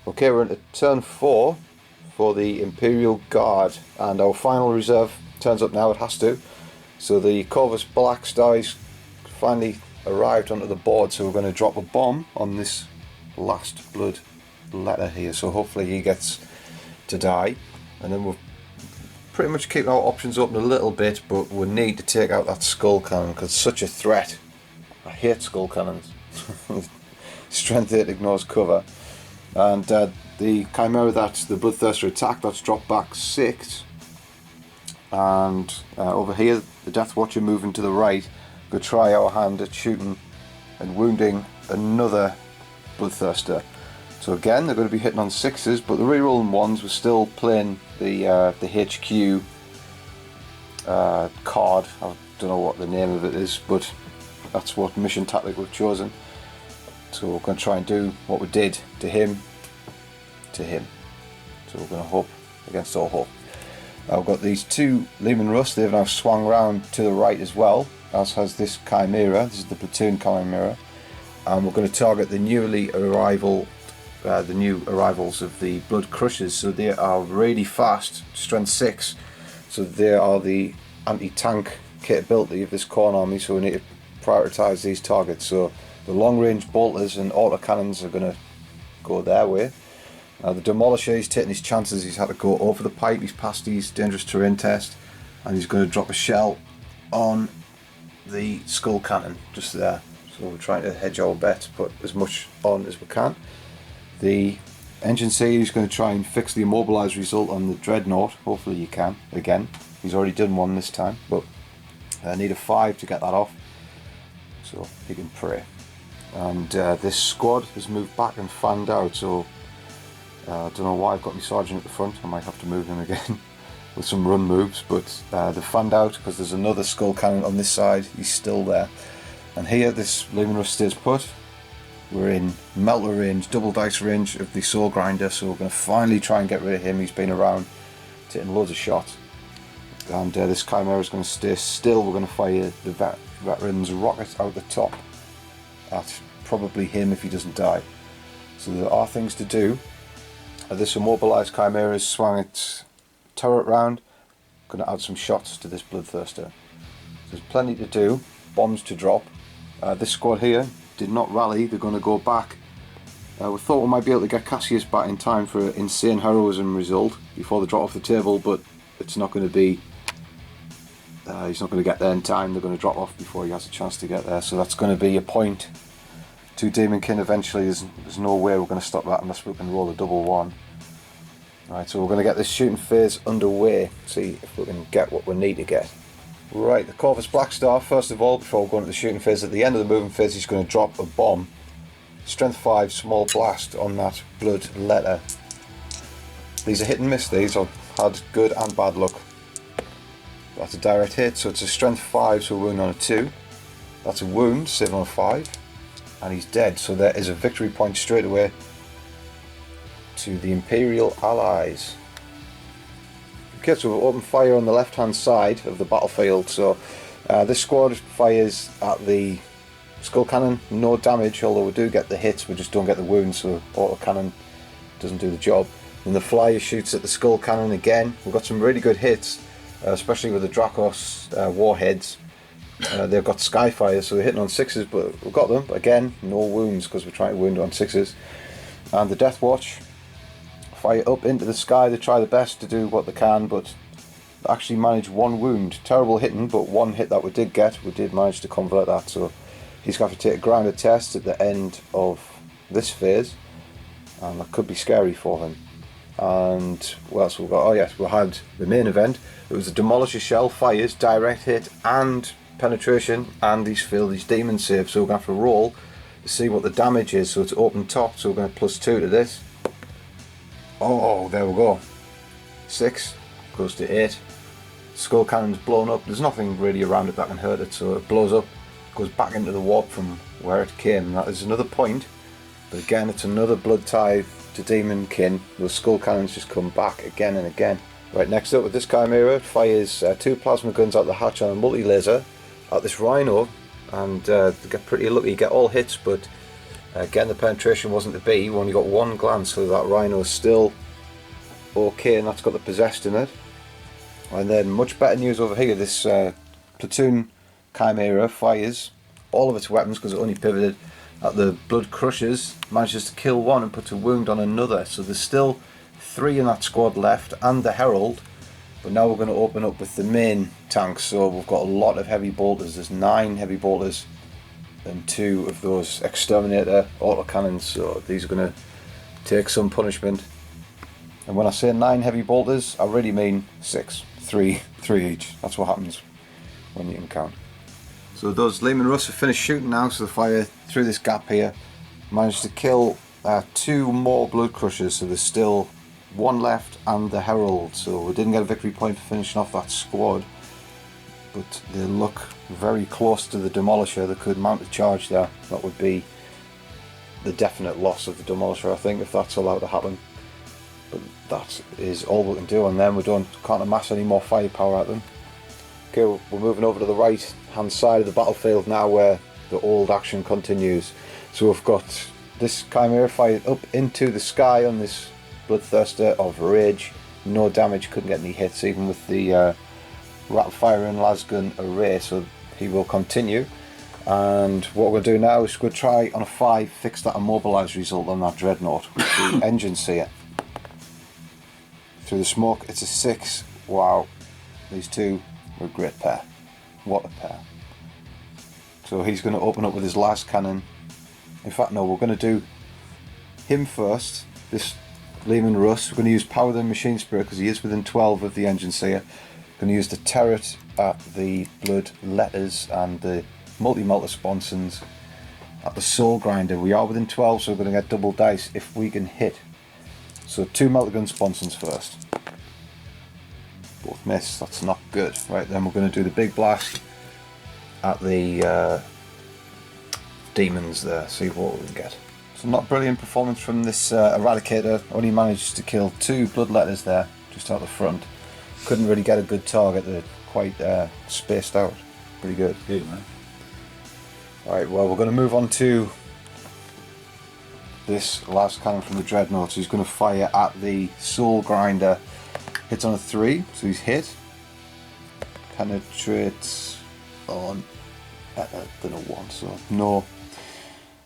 Okay, we're into turn 4 for the Imperial Guard, and our final reserve turns up now. It has to. So the Corvus Black Star's finally arrived onto the board, so we're going to drop a bomb on this last blood letter here, so hopefully he gets to die, and then we'll pretty much keep our options open a little bit, but we need to take out that skull cannon because it's such a threat. I hate skull cannons. Strength 8 ignores cover. And the Chimera that the Bloodthirster attacked, that's dropped back 6. And over here, the Deathwatcher moving to the right. We'll try our hand at shooting and wounding another Bloodthirster. So again, they're going to be hitting on 6s, but the rerolling 1s were still playing the HQ card. I don't know what the name of it is, but that's what mission tactic we've chosen. So we're going to try and do what we did to him, to him. So we're going to hope against all hope. I've got these 2 Lehman Russ. They've now swung round to the right as well, as has this Chimera. This is the platoon Chimera. and we're going to target the new arrivals of the Blood Crushers. So they are really fast, strength 6, so they are the anti-tank capability of this Khorne army, so we need to prioritise these targets. So the long range bolters and autocannons are going to go their way. Now the Demolisher, he's taking his chances, he's had to go over the pipe, he's passed his dangerous terrain test, and he's going to drop a shell on the skull cannon just there. So we're trying to hedge our bet, put as much on as we can. The engine C is going to try and fix the immobilized result on the Dreadnought. Hopefully you can, again. He's already done one this time, but I need a 5 to get that off. So he can pray. And this squad has moved back and fanned out, so I don't know why I've got my sergeant at the front. I might have to move him again with some run moves, but they've fanned out because there's another skull cannon on this side. He's still there. And here this Lumen Rush stays put. We're in melter range, double dice range of the Soul Grinder, so we're going to finally try and get rid of him. He's been around taking loads of shots. And this Chimera is going to stay still. We're going to fire the veteran's rocket out the top at probably him if he doesn't die. So there are things to do. This immobilised Chimera has swung its turret round. Going to add some shots to this Bloodthirster. There's plenty to do. Bombs to drop. This squad here did not rally. They're going to go back. We thought we might be able to get Cassius back in time for an insane heroism result before they drop off the table, but it's not going to be. He's not going to get there in time. They're going to drop off before he has a chance to get there. So that's going to be a point to Daemonkin eventually. There's no way we're going to stop that unless we can roll a double 1. Right, so we're going to get this shooting phase underway. See if we can get what we need to get. Right, the Corvus Blackstar, first of all, before we go into the shooting phase, at the end of the moving phase he's going to drop a bomb. Strength 5, small blast on that blood letter. These are hit and miss, these. I've had good and bad luck. That's a direct hit, so it's a strength 5, so a wound on a 2. That's a wound, saving on a 5. And he's dead, so there is a victory point straight away to the Imperial allies. Okay, so we've opened fire on the left hand side of the battlefield, so this squad fires at the skull cannon, no damage, although we do get the hits, we just don't get the wounds, so autocannon doesn't do the job. And the flyer shoots at the skull cannon again. We've got some really good hits, especially with the Dracos warheads. They've got Skyfire, so they're hitting on 6s, but we've got them. But again, no wounds because we're trying to wound on 6s. And the Deathwatch fire up into the sky. They try the best to do what they can, but actually manage 1 wound. Terrible hitting, but 1 hit that we did get, we did manage to convert that. So he's going to have to take a grounded test at the end of this phase, and that could be scary for him. And what else we've got? Oh yes, we had the main event. It was a Demolisher shell, fires, direct hit and penetration, and he's failed his demon save, so we're going to have to roll to see what the damage is. So it's open top, so we're going to +2 to this. Oh, there we go. 6 goes to 8. Skull cannon's blown up. There's nothing really around it that can hurt it, so it blows up, goes back into the warp from where it came. That is another point, but again it's another blood tithe to Daemonkin. Those skull cannons just come back again and again. Right, next up with this Chimera, it fires 2 plasma guns out the hatch on a multi-laser at this Rhino, and they get pretty lucky, get all hits, but again the penetration wasn't to be. We only got 1 glance, so that Rhino is still okay, and that's got the possessed in it. And then much better news over here, this platoon Chimera fires all of its weapons because it only pivoted at the Blood Crushers, manages to kill 1 and puts a wound on another, so there's still 3 in that squad left and the Herald. But now we're going to open up with the main tanks, so we've got a lot of heavy bolters. There's 9 heavy bolters and 2 of those exterminator autocannons, so these are going to take some punishment. And when I say 9 heavy bolters, I really mean 6, 3 each. That's what happens when you can count. So those Leman Russ have finished shooting now, so the fire through this gap here managed to kill 2 more Blood Crushers, so there's still 1 left and the Herald. So we didn't get a victory point for finishing off that squad, but they look very close to the Demolisher. They could mount a charge there. That would be the definite loss of the Demolisher, I think, if that's allowed to happen. But that is all we can do on them. We can't amass any more firepower at them. Okay, we're moving over to the right hand side of the battlefield now, where the old action continues. So we've got this Chimera fired up into the sky on this Bloodthirster of Rage. No damage, couldn't get any hits even with the rapid fire and lasgun array, so he will continue. And what we're going to do now is we're going to try on a 5 fix that immobilise result on that Dreadnought with the engine seer. Through the smoke, it's a 6. Wow, these two are a great pair. What a pair. So he's going to open up with his last cannon. In fact, no, we're going to do him first. This Lehman Russ. We're going to use Power the Machine Spirit because he is within 12 of the engine seer. Going to use the turret at the Blood Letters and the multi-melter sponsons at the Soul Grinder. We are within 12, so we're going to get double dice if we can hit. So 2 melter gun sponsons first. Both miss, that's not good. Right, then we're going to do the big blast at the demons there, see what we can get. So not brilliant performance from this Eradicator, only managed to kill 2 Blood Letters there, just out the front. Couldn't really get a good target, they're quite spaced out. Pretty good. Good, man. Alright, well we're going to move on to this last cannon from the Dreadnought. So he's going to fire at the Soul Grinder. Hits on a 3, so he's hit. Penetrates on than a 1, so no.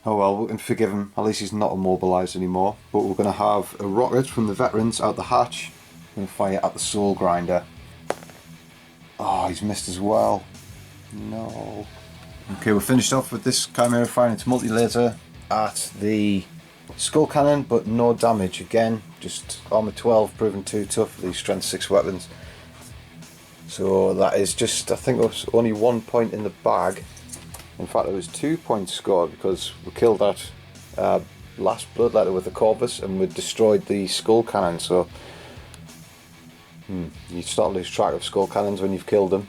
Oh well, we can forgive him. At least he's not immobilised anymore. But we're going to have a rocket from the Veterans out the hatch. Going to fire at the Soul Grinder. Oh, he's missed as well. No. Okay, we're finished off with this Chimera firing its multi-laser at the Skull Cannon, but no damage. Again, just armor 12 proving too tough for these strength 6 weapons. So that is just, I think it was only 1 point in the bag. In fact, it was 2 points scored because we killed that last Bloodletter with the Corvus and we destroyed the Skull Cannon. So you start to lose track of Skull Cannons when you've killed them.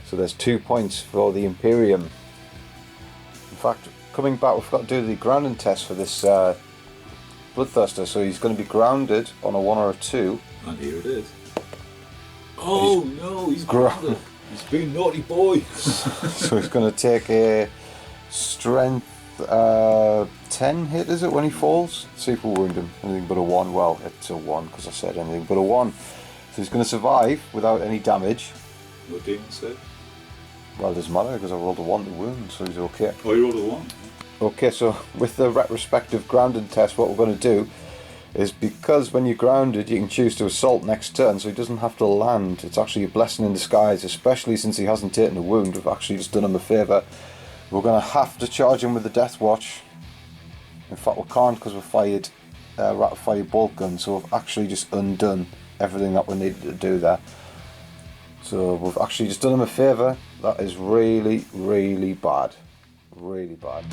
So there's 2 points for the Imperium. In fact, coming back, we've got to do the grounding test for this Bloodthirster. So he's going to be grounded on a 1 or a 2. And here it is. Oh no, he's grounded. He's been naughty boy. So he's going to take a strength 10 hit, is it, when he falls? See if we wound him. Anything but a 1. Well, it's a 1 because I said anything but a 1. So he's going to survive without any damage. No demon save? Well, it doesn't matter because I rolled a 1 to wound, so he's okay. Oh, you rolled a 1? Okay, so with the retrospective grounded test, what we're going to do is, because when you're grounded you can choose to assault next turn, so he doesn't have to land. It's actually a blessing in disguise, especially since he hasn't taken a wound. We've actually just done him a favour. We're going to have to charge him with the Deathwatch. In fact, we can't because we've fired rapid fire bolt gun, so we've actually just undone everything that we needed to do there. So we've actually just done him a favour. That is really, really bad. Really bad.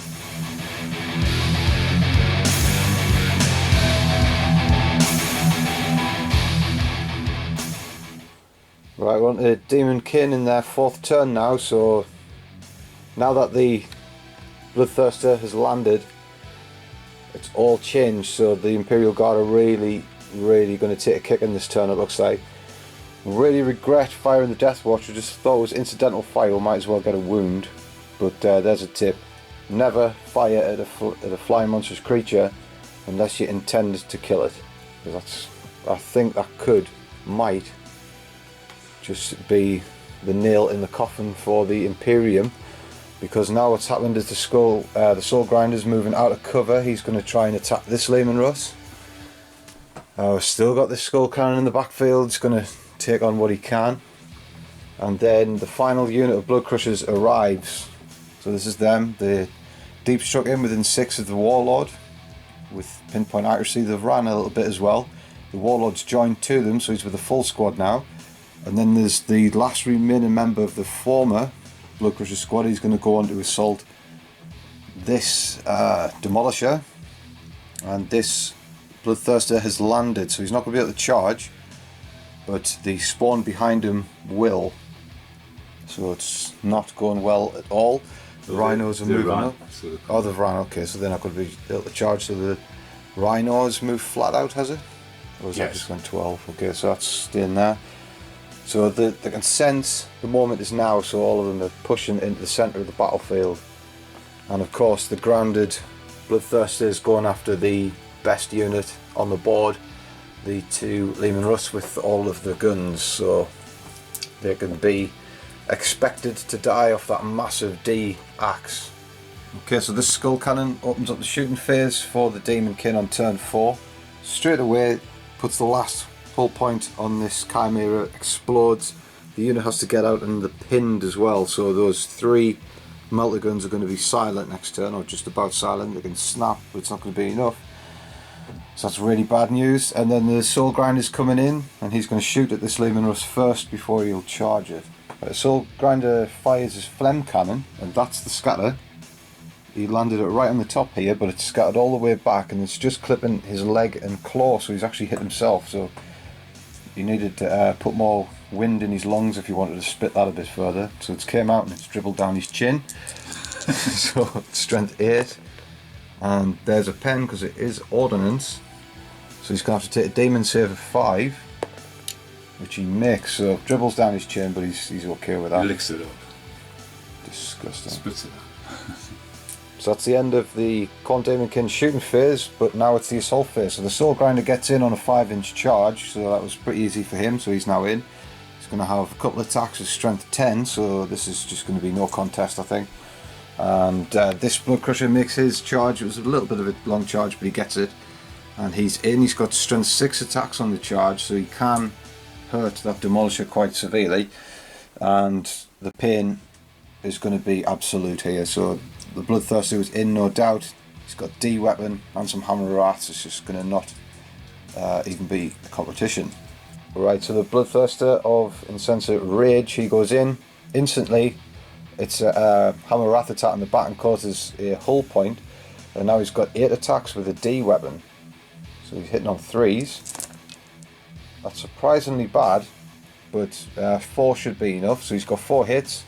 Right, we're on to Daemonkin in their 4th turn now, so now that the Bloodthirster has landed, it's all changed, so the Imperial Guard are really going to take a kick in this turn, it looks like. Really regret firing the Deathwatch. I just thought it was incidental fire, we might as well get a wound, but there's a tip. Never fire at a flying monstrous creature unless you intend to kill it, because I think that might just be the nail in the coffin for the Imperium, because now what's happened is the Soul Grinder's moving out of cover. He's going to try and attack this Lehman Russ. We've still got this Skull Cannon in the backfield. He's going to take on what he can, and then the final unit of Blood Crushers arrives. So this is them. They deep struck in within 6 of the Warlord with pinpoint accuracy. They've ran a little bit as well. The Warlord's joined to them, so he's with a full squad now. And then there's the last remaining member of the former Blood Crusher squad. He's going to go on to assault this Demolisher, and this Bloodthirster has landed, so he's not going to be able to charge, but the spawn behind him will. So it's not going well at all. The Rhinos are moving up. Oh, they've ran, okay, so they're not going to be able to charge. So the Rhinos move flat out, has it? Or is that just gone 12? Okay, so that's staying there. So they can sense the moment is now, so all of them are pushing into the centre of the battlefield. And of course the grounded Bloodthirsters going after the best unit on the board, the 2 Leman Russ with all of the guns, so they can be expected to die off that massive D axe. Okay, so this skull cannon opens up the shooting phase for the Daemonkin on turn 4. Straight away puts the last hull point on this Chimera, explodes. The unit has to get out and they're pinned as well, so those 3 melter guns are going to be silent next turn, or just about silent. They can snap, but it's not going to be enough. So that's really bad news. And then the Soul Grinder's coming in, and he's going to shoot at this Leman Russ first before he'll charge it. Soul Grinder fires his Phlegm Cannon, and that's the scatter. He landed it right on the top here, but it's scattered all the way back, and it's just clipping his leg and claw, so he's actually hit himself. So he needed to put more wind in his lungs if he wanted to spit that a bit further. So it's came out and it's dribbled down his chin. So strength 8, and there's a pen because it is ordnance. So he's going to have to take a demon save of 5, which he makes. So dribbles down his chin, but he's okay with that. He licks it up. Disgusting. Spits it up. So that's the end of the Khorne Daemonkin shooting phase, but now it's the assault phase. So the Soul Grinder gets in on a 5-inch charge, so that was pretty easy for him, so he's now in. He's going to have a couple of attacks with strength 10, so this is just going to be no contest, I think. And this Blood Crusher makes his charge. It was a little bit of a long charge, but he gets it. And he's in. He's got strength 6 attacks on the charge, so he can hurt that Demolisher quite severely. And the pain is going to be absolute here, so the Bloodthirster was in, no doubt. He's got D weapon and some hammer rats. It's just going to not even be a competition. Right, so the Bloodthirster of Insensate Rage, he goes in instantly. It's a hammer wrath attack on the back and causes a hull point. And now he's got 8 attacks with a D weapon. So he's hitting on 3s. That's surprisingly bad, but 4 should be enough. So he's got 4 hits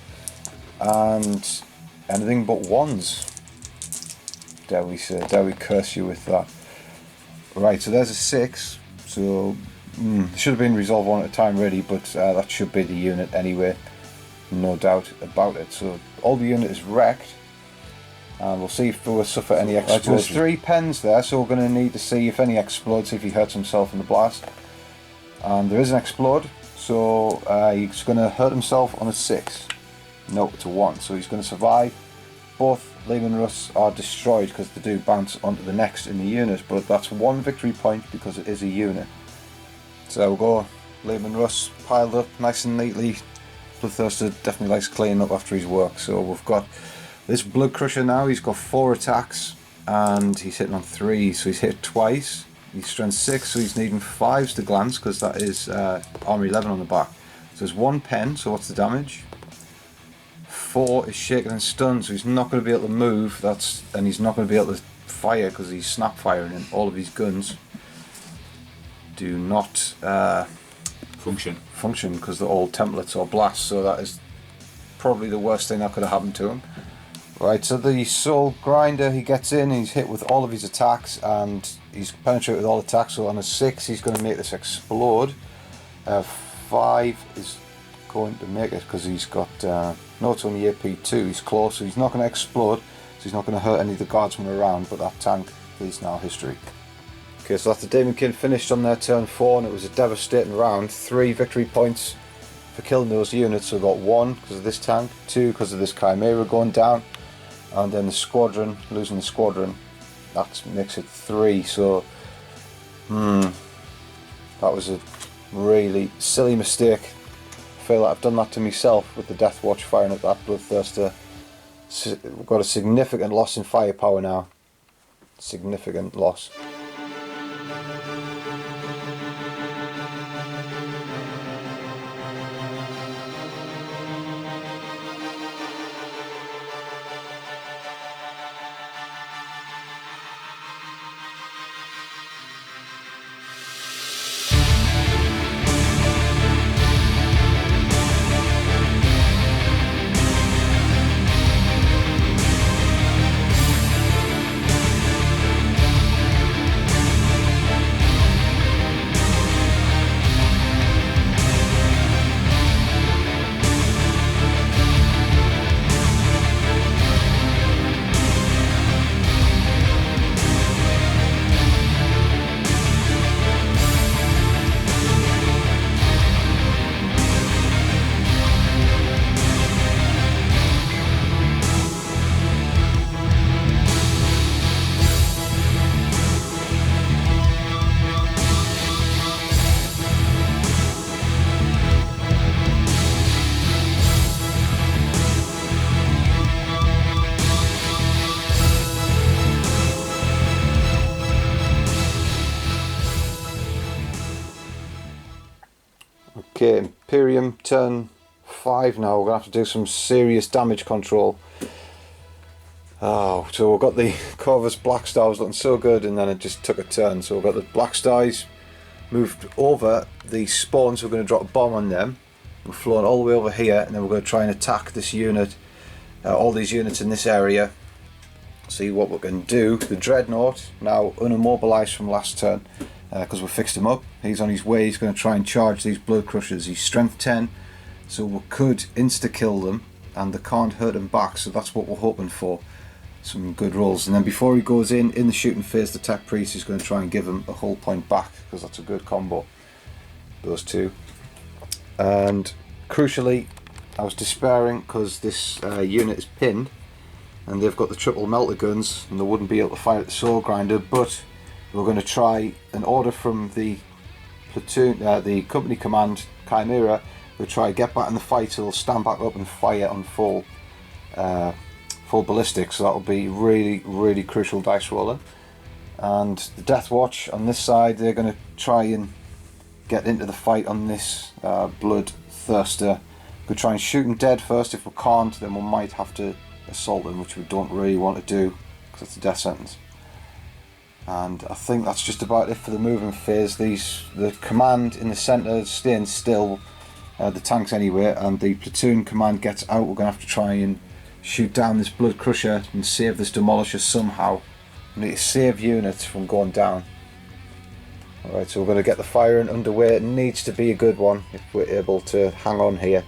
and anything but 1s. Dare we say, dare we curse you with that. Right, so there's a 6. So it should have been resolved 1 at a time really, but that should be the unit anyway. No doubt about it. So all the unit is wrecked, and we'll see if we will suffer any explosions. Right, so there's 3 pens there, so we're going to need to see if any explodes, if he hurts himself in the blast. And there is an explode, so he's going to hurt himself on a 6. No, it's a 1, so he's going to survive. Both Leman Russ are destroyed because they do bounce onto the next in the unit, but that's 1 victory point because it is a unit. So we'll go Leman Russ piled up nice and neatly. Bloodthirster definitely likes cleaning up after his work. So we've got this Blood Crusher now. He's got 4 attacks and he's hitting on 3, so he's hit twice. He's strength 6, so he's needing 5s to glance because that is armor 11 on the back. So there's 1 pen, so what's the damage? 4 is shaken and stunned, so he's not going to be able to move. And he's not going to be able to fire because he's snap firing, and all of his guns do not function because they're all templates or blasts. So that is probably the worst thing that could have happened to him. Right, so the Soul Grinder, he gets in, he's hit with all of his attacks, and he's penetrated with all attacks. So on a 6, he's going to make this explode. 5 is going to make it because he's got no, it's only AP2. He's close, so he's not going to explode, so he's not going to hurt any of the guardsmen around, but that tank is now history. Okay, so that's the Daemonkin finished on their turn 4, and it was a devastating round. 3 victory points for killing those units. So we got 1 because of this tank, 2 because of this Chimera going down, and then the squadron, losing the squadron, that makes it 3. So that was a really silly mistake. I feel like I've done that to myself with the Deathwatch firing at that Bloodthirster. We've got a significant loss in firepower now. Significant loss. Okay, Imperium turn 5 now. We're going to have to do some serious damage control. Oh, so we've got the Corvus Black Star was looking so good, and then it just took a turn. So we've got the Black Stars moved over the spawns. We're going to drop a bomb on them. We're flown all the way over here, and then we're going to try and attack this unit, all these units in this area. See what we can do. The Dreadnought now unimmobilised from last turn because we fixed him up. He's on his way. He's going to try and charge these Blood Crushers. He's strength 10, so we could insta kill them, and they can't hurt him back. So that's what we're hoping for. Some good rolls, and then before he goes in the shooting phase, the Tech Priest is going to try and give him a whole point back, because that's a good combo, those two. And crucially, I was despairing because this unit is pinned and they've got the triple melter guns and they wouldn't be able to fire at the Soul Grinder, but we're going to try an order from the platoon, the company command Chimera. We'll try and get back in the fight, so they'll stand back up and fire on full ballistic, so that'll be really crucial dice rolling. And the Deathwatch on this side, they're going to try and get into the fight on this Bloodthirster. We'll try and shoot him dead first. If we can't, then we might have to assault him, which we don't really want to do because it's a death sentence. And I think that's just about it for the moving phase. The command in the centre is staying still, the tanks anyway, and the platoon command gets out. We're going to have to try and shoot down this Blood Crusher and save this Demolisher somehow. We need to save units from going down. Alright, so we're going to get the firing underway. It needs to be a good one if we're able to hang on here.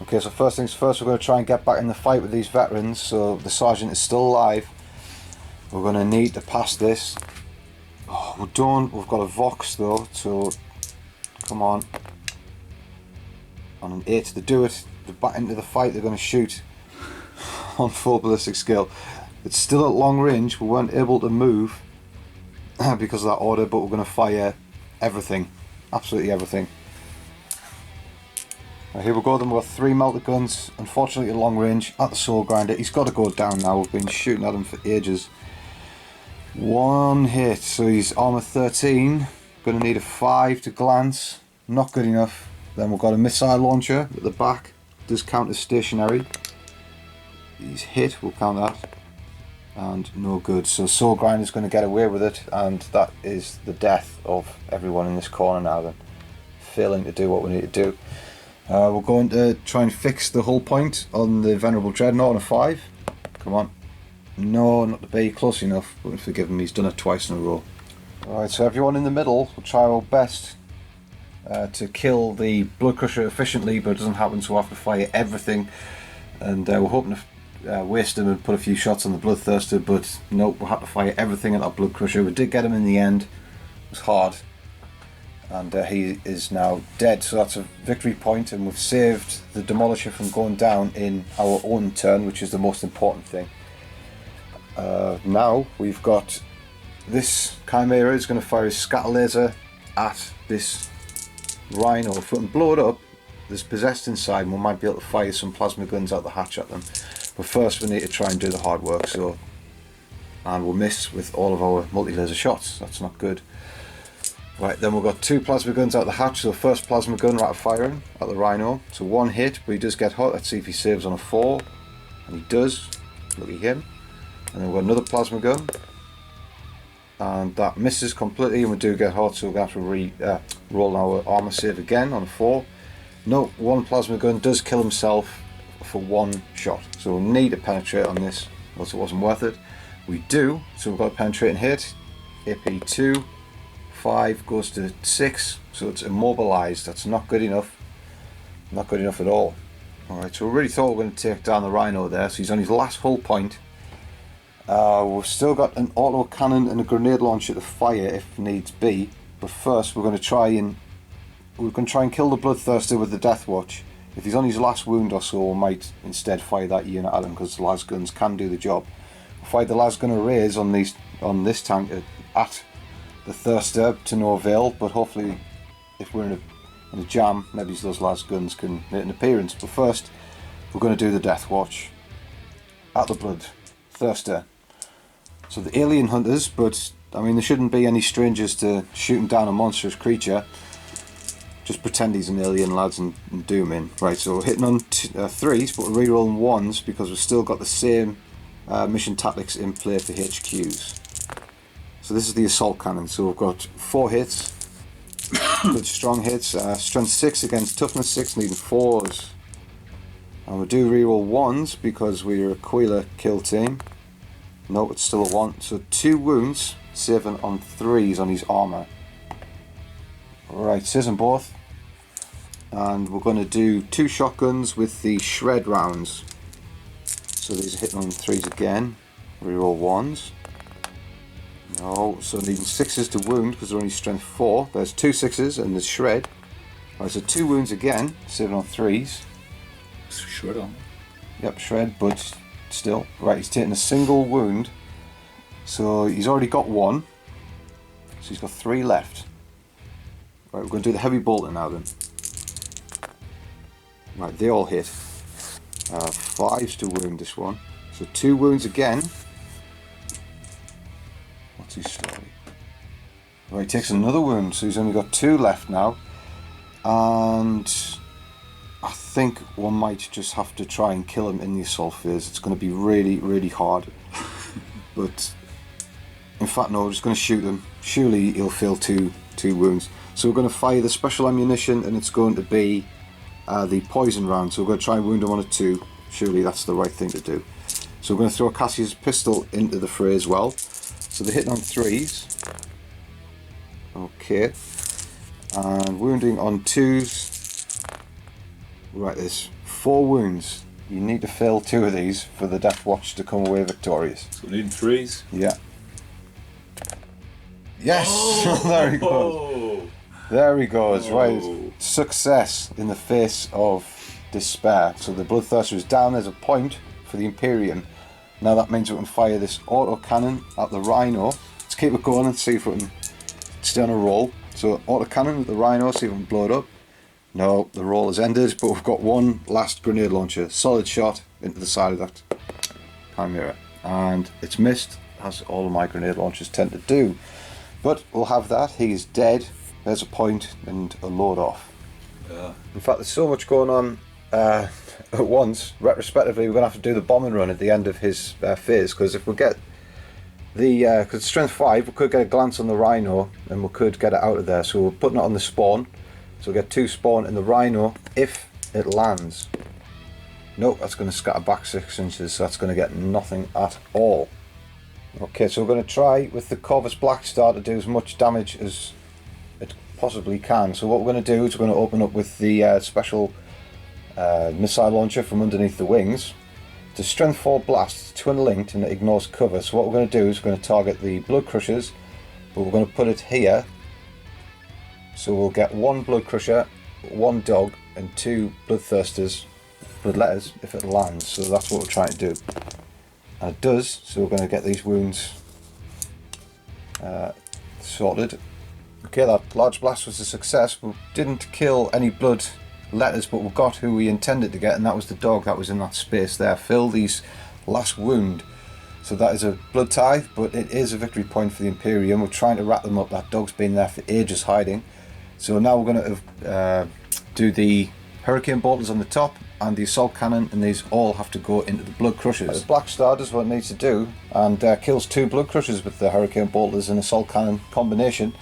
Okay, so first things first, we're going to try and get back in the fight with these veterans. So the sergeant is still alive. We're going to need to pass this. Oh, we don't. We've got a Vox though, so come on. On an 8 to do it. They're back into the fight. They're going to shoot on full ballistic skill. It's still at long range. We weren't able to move because of that order, but we're going to fire everything, absolutely everything. Now here we go. Then we've got 3 melter guns, unfortunately at long range at the Soul Grinder. He's got to go down now. We've been shooting at him for ages. 1 hit, so he's armor 13. Going to need a 5 to glance, not good enough. Then we've got a missile launcher at the back, does count as stationary. He's hit, we'll count that, and no good. So Soul Grinder's going to get away with it, and that is the death of everyone in this corner now then, failing to do what we need to do. We're going to try and fix the hull point on the Venerable Dreadnought on a 5. Come on. No, not to be close enough, but forgive him, he's done it twice in a row. Alright, so everyone in the middle will try our best to kill the Blood Crusher efficiently, but it doesn't happen, so we'll have to fire everything. And we're hoping to waste him and put a few shots on the Bloodthirster, but nope, we'll have to fire everything at that Blood Crusher. We did get him in the end. It was hard. And he is now dead, so that's a victory point, and we've saved the Demolisher from going down in our own turn, which is the most important thing. Now we've got this Chimera is going to fire his scatter laser at this Rhino. If we can blow it up, there's possessed inside, and we might be able to fire some plasma guns out the hatch at them. But first we need to try and do the hard work, and we'll miss with all of our multi-laser shots. That's not good. Right, then we've got 2 plasma guns out the hatch. So first plasma gun right firing at the Rhino. So 1 hit, but he does get hot. Let's see if he saves on a 4. And he does. Look at him. And then we've got another plasma gun. And that misses completely, and we do get hot, so we're going to have to roll our armor save again on a 4. No, 1 plasma gun does kill himself for 1 shot. So we need to penetrate on this, else it wasn't worth it. We do, so we've got a penetrating hit. AP 2. 5 goes to 6, so it's immobilized. That's not good enough. Not good enough at all. Alright, so we really thought we were going to take down the Rhino there, so he's on his last hull point. We've still got an auto cannon and a grenade launcher to fire if needs be, but first we're going to try and kill the Bloodthirster with the Deathwatch. If he's on his last wound or so, we might instead fire that unit at him, because the las guns can do the job. We'll fire the las gun arrays on this tank at the Thirster to no avail, but hopefully if we're in a jam, maybe those last guns can make an appearance. But first we're going to do the Deathwatch at the Bloodthirster. So the alien hunters, but I mean there shouldn't be any strangers to shooting down a monstrous creature. just pretend he's an alien, lads, and do him in. Right, so we're hitting on 3s, but we're rerolling 1s because we've still got the same mission tactics in play for HQs. So this is the assault cannon. So we've got 4 hits, good strong hits, strength 6 against toughness 6, needing 4s. And we do reroll 1s because we're a Quila kill team. No, it's still a 1. So 2 wounds, saving on 3s on his armour. Right, saves them both. And we're going to do 2 shotguns with the shred rounds. So these are hitting on 3s again. Reroll 1s. No, so needing 6s to wound because they're only strength 4. There's 2 6s and the shred. Right, so 2 wounds again, saving on 3s. Shred on. Yep, shred, but still. Right, he's taking a single wound. So he's already got 1. So he's got 3 left. Right, we're going to do the heavy bolter now then. Right, they all hit. 5s to wound this one. So 2 wounds again. What's his story? Right, he takes another wound, so he's only got 2 left now. And I think one might just have to try and kill him in the assault phase. It's going to be really, really hard. But in fact, no, we're just going to shoot him. Surely he'll fail two wounds. So we're going to fire the special ammunition, and it's going to be the poison round. So we're going to try and wound him on a 2. Surely that's the right thing to do. So we're going to throw Cassius' pistol into the fray as well. So they're hitting on 3s. Okay. And wounding on 2s. Right, there's 4 wounds. You need to fail 2 of these for the Deathwatch to come away victorious. So we need 3s? Yeah. Yes! Oh, there he goes. Oh. There he goes. Oh. Right. Success in the face of despair. So the Bloodthirster is down. There's a point for the Imperium. Now that means we can fire this autocannon at the Rhino. Let's keep it going and see if we can stay on a roll. So autocannon at the Rhino, see if we can blow it up. No, the roll has ended, but we've got one last grenade launcher. Solid shot into the side of that Chimera. And it's missed, as all of my grenade launchers tend to do. But we'll have that. He's dead. There's a point and a load off. Yeah. In fact, there's so much going on at once. Retrospectively, we're going to have to do the bombing run at the end of his phase, because if we get the because it's strength 5, we could get a glance on the Rhino and we could get it out of there. So we're putting it on the spawn. So we'll get 2 spawn in the Rhino if it lands. Nope, that's going to scatter back 6 inches, so that's going to get nothing at all. Okay, so we're going to try with the Corvus Blackstar to do as much damage as it possibly can. So what we're going to do is we're going to open up with the special missile launcher from underneath the wings. It's a strength 4 blast, it's twin linked and it ignores cover. So what we're going to do is we're going to target the Blood Crushers, but we're going to put it here. So we'll get 1 Blood Crusher, 1 dog and 2 Bloodthirsters, Bloodletters if it lands. So that's what we're trying to do. And it does, so we're going to get these wounds sorted. Okay, that large blast was a success. We didn't kill any blood letters, but we got who we intended to get, and that was the dog that was in that space there. Phil's last wound. So that is a blood tithe, but it is a victory point for the Imperium. We're trying to wrap them up. That dog's been there for ages hiding. So now we're going to do the Hurricane Bolters on the top and the Assault Cannon, and these all have to go into the Blood Crushers. The Black Star does what it needs to do and kills 2 Blood Crushers with the Hurricane Bolters and Assault Cannon combination.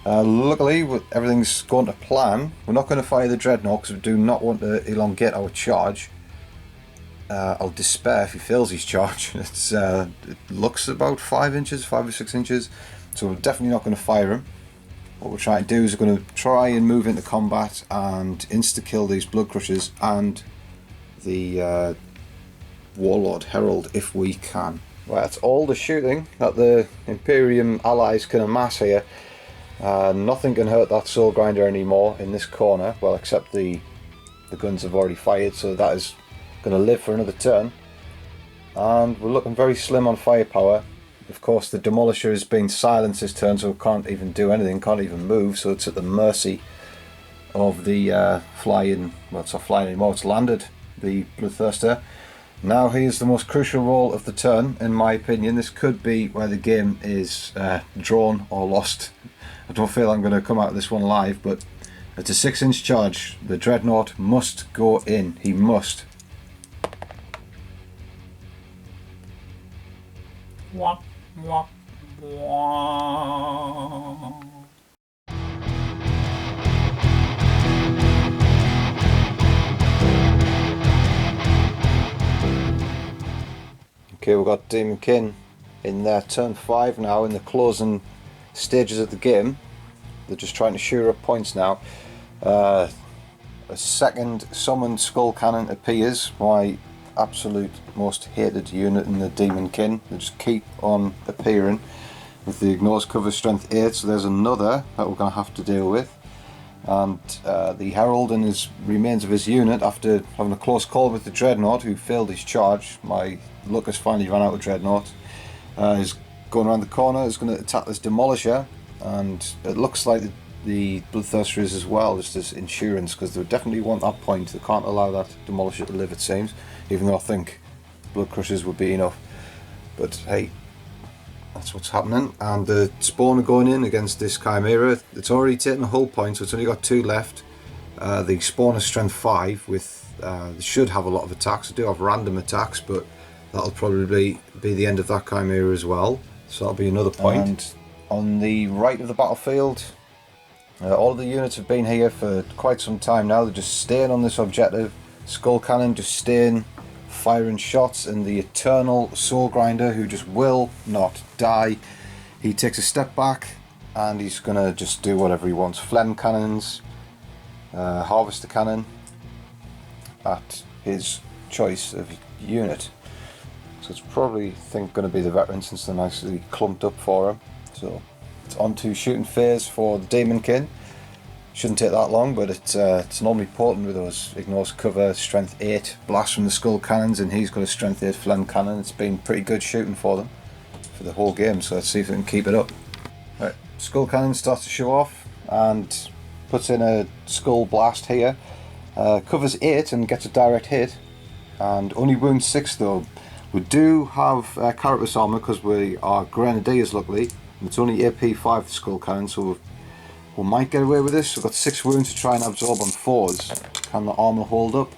Luckily, everything's going to plan. We're not going to fire the Dreadnought because we do not want to elongate our charge. I'll despair if he fails his charge. It looks about 5 inches, 5 or 6 inches, so we're definitely not going to fire him. What we're trying to do is we're going to try and move into combat and insta-kill these Blood Crushers and the Warlord Herald if we can. Right, that's all the shooting that the Imperium allies can amass here. Nothing can hurt that Soul Grinder anymore in this corner, well, except the guns have already fired, so that is going to live for another turn. And we're looking very slim on firepower. Of course, the Demolisher has been silenced this turn, so it can't even do anything, can't even move, so it's at the mercy of the flying, well, it's not flying anymore, it's landed, the Bloodthirster. Now here's the most crucial role of the turn, in my opinion. This could be where the game is drawn or lost. I don't feel I'm going to come out of this one live, but It's a 6-inch charge. The Dreadnought must go in. He must. Wah, wah, wah. Okay, we've got Daemonkin in their turn 5 now, in the closing stages of the game. They're just trying to shear up points now. A second summoned skull cannon appears, my absolute most hated unit in the Daemonkin. They just keep on appearing with the ignores cover strength 8, so there's another that we're going to have to deal with. And the Herald and his remains of his unit, after having a close call with the Dreadnought who failed his charge, my luck has finally run out of Dreadnought, is going around the corner, is going to attack this Demolisher, and it looks like the Bloodthirster is as well, just as insurance, because they definitely want that point. They can't allow that Demolisher to live, it seems, even though I think Blood Crushers would be enough. But hey, that's what's happening. And the Spawner going in against this Chimera. It's already taken a hull point, so it's only got 2 left. The Spawner strength 5 with they should have a lot of attacks. They do have random attacks, but that'll probably be the end of that Chimera as well. So that'll be another point. And on the right of the battlefield, all of the units have been here for quite some time now. They're just staying on this objective. Skull Cannon just staying, firing shots, and the eternal Soul Grinder, who just will not die. He takes a step back and he's gonna just do whatever he wants. Phlegm cannons, Harvester Cannon at his choice of unit. So it's probably going to be the veteran, since they're nicely clumped up for him. So it's on to shooting phase for the Daemonkin. Shouldn't take that long, but it's normally potent with those ignores cover, strength 8 blast from the skull cannons, and he's got a strength 8 phlegm cannon. It's been pretty good shooting for them for the whole game, so let's see if they can keep it up. Right, skull cannon starts to show off and puts in a skull blast here. Covers 8 and gets a direct hit, and only wounds 6 though. We do have carapace armour because we are grenadiers, luckily, and it's only AP 5 the skull cannon, so we might get away with this. We've got 6 wounds to try and absorb on 4s. Can the armour hold up?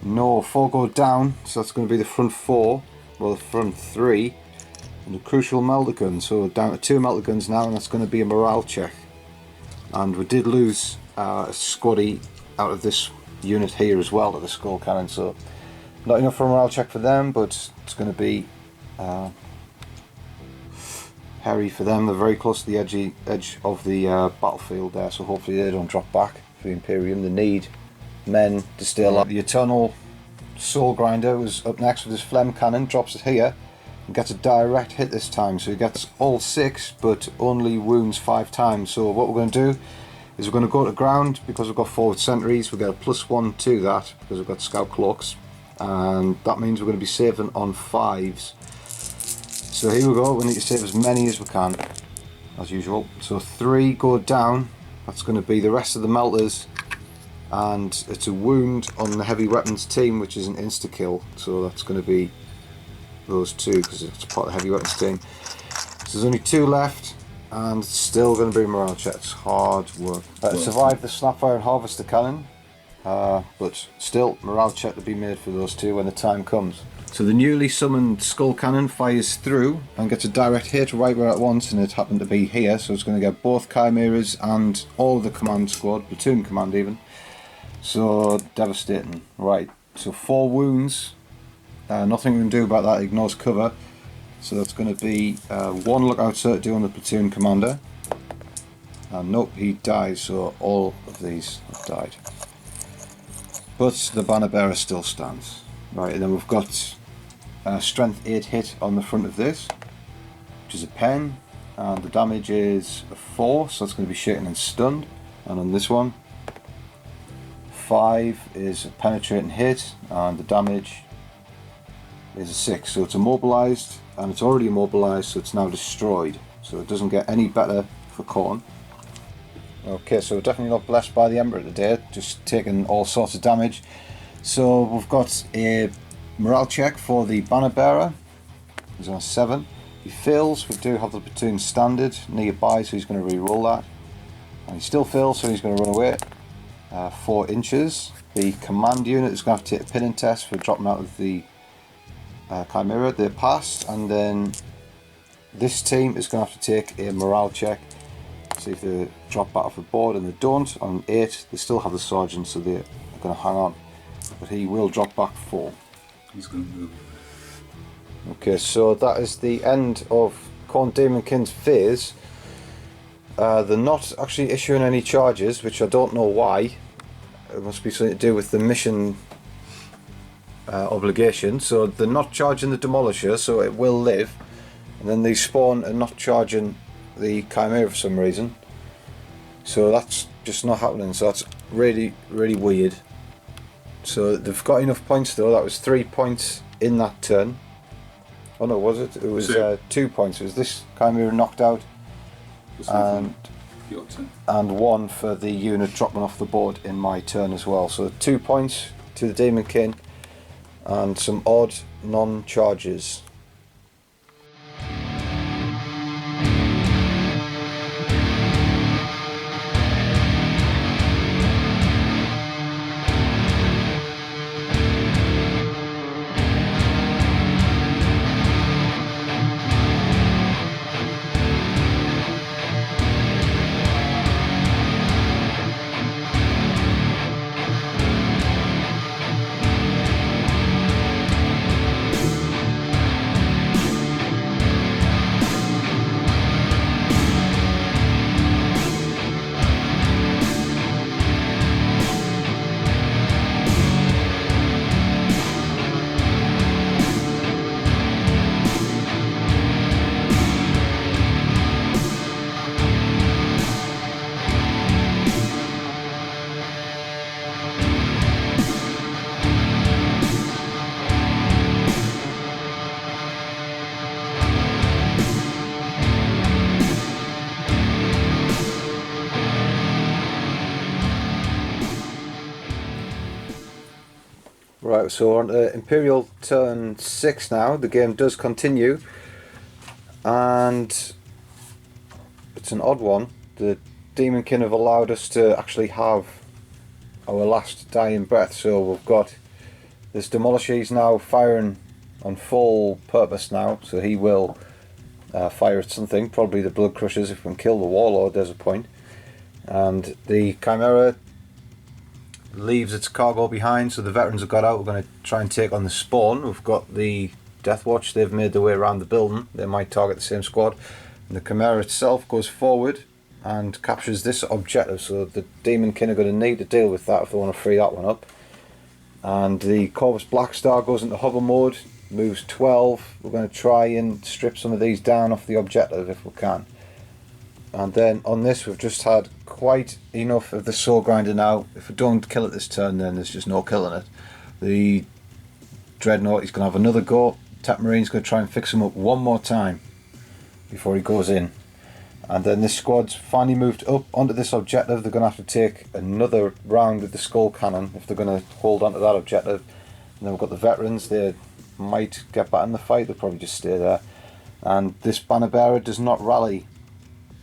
No, 4 go down, so that's going to be the front 4, well the front 3, and a crucial melter gun, so we're down to 2 melter guns now, and that's going to be a morale check. And we did lose a squaddy out of this unit here as well, to the skull cannon, so not enough for a morale check for them, but it's going to be hairy for them. They're very close to the edge of the battlefield there, so hopefully they don't drop back for the Imperium. They need men to stay alive. The Eternal Soul Grinder was up next with his phlegm cannon, drops it here and gets a direct hit this time, so he gets all 6 but only wounds 5 times. So what we're going to do is we're going to go to ground, because we've got forward sentries. We'll get a +1 to that because we've got scout cloaks, and that means we're going to be saving on 5s. So here we go, we need to save as many as we can, as usual. So 3 go down, that's going to be the rest of the melters, and it's a wound on the heavy weapons team, which is an insta-kill, so that's going to be those 2 because it's part of the heavy weapons team. So there's only 2 left, and it's still going to be morale check. It's hard work. Survived the Snapfire and Harvester Cannon, but still morale check to be made for those 2 when the time comes. So the newly summoned skull cannon fires through and gets a direct hit right where it wants, and it happened to be here, so it's going to get both chimeras and all of the command squad, platoon command even. So devastating. Right, so 4 wounds, nothing we can do about that, ignores cover, so that's going to be 1 lookout cert on the platoon commander, and nope, he dies, so all of these have died. But the banner bearer still stands. Right, and then we've got a strength 8 hit on the front of this, which is a pen, and the damage is a 4, so that's going to be shaken and stunned. And on this one, 5 is a penetrating hit, and the damage is a 6, so it's immobilized, and it's already immobilized, so it's now destroyed, so it doesn't get any better for Khorne. Okay, so we're definitely not blessed by the Emperor today, just taking all sorts of damage. So we've got a morale check for the banner bearer. He's on a 7. He fails. We do have the platoon standard nearby, so he's going to re-roll that. And he still fails, so he's going to run away. 4 inches. The command unit is going to have to take a pinning test for dropping out of the Chimera. They passed, and then this team is going to have to take a morale check, see if they drop back off the board, and they don't. On 8 they still have the sergeant, so they're going to hang on, but he will drop back 4. He's going to move. Okay, so that is the end of Khorne Daemonkin's phase. They're not actually issuing any charges, which I don't know why. It must be something to do with the mission obligation. So they're not charging the Demolisher, so it will live. And then they spawn and not charging the Chimera for some reason. So that's just not happening. So that's really, really weird. So they've got enough points though. That was 3 points in that turn. Oh no, was it? It was 2 points. It was this Chimera knocked out. And 1 for the unit dropping off the board in my turn as well. So 2 points to the Daemonkin and some odd non-charges. Right, so we're on to Imperial turn 6 now. The game does continue, and it's an odd one. The Daemonkin have allowed us to actually have our last dying breath, so we've got this Demolisher. He's now firing on full purpose now, so he will fire at something, probably the Blood Crushers. If we can kill the Warlord, there's a point. And the Chimera leaves its cargo behind, so the veterans have got out. We're going to try and take on the spawn. We've got the Deathwatch. They've made their way around the building. They might target the same squad. And the Chimera itself goes forward and captures this objective, so the Daemonkin are going to need to deal with that if they want to free that one up. And the Corvus Blackstar goes into hover mode, moves 12. We're going to try and strip some of these down off the objective if we can. And then on this, we've just had quite enough of the Soul Grinder now. If we don't kill it this turn, then there's just no killing it. The Dreadnought, he's going to have another go. Tap Marine's going to try and fix him up one more time before he goes in. And then this squad's finally moved up onto this objective. They're going to have to take another round with the Skull Cannon if they're going to hold onto that objective. And then we've got the veterans. They might get back in the fight. They'll probably just stay there. And this Banner Bearer does not rally.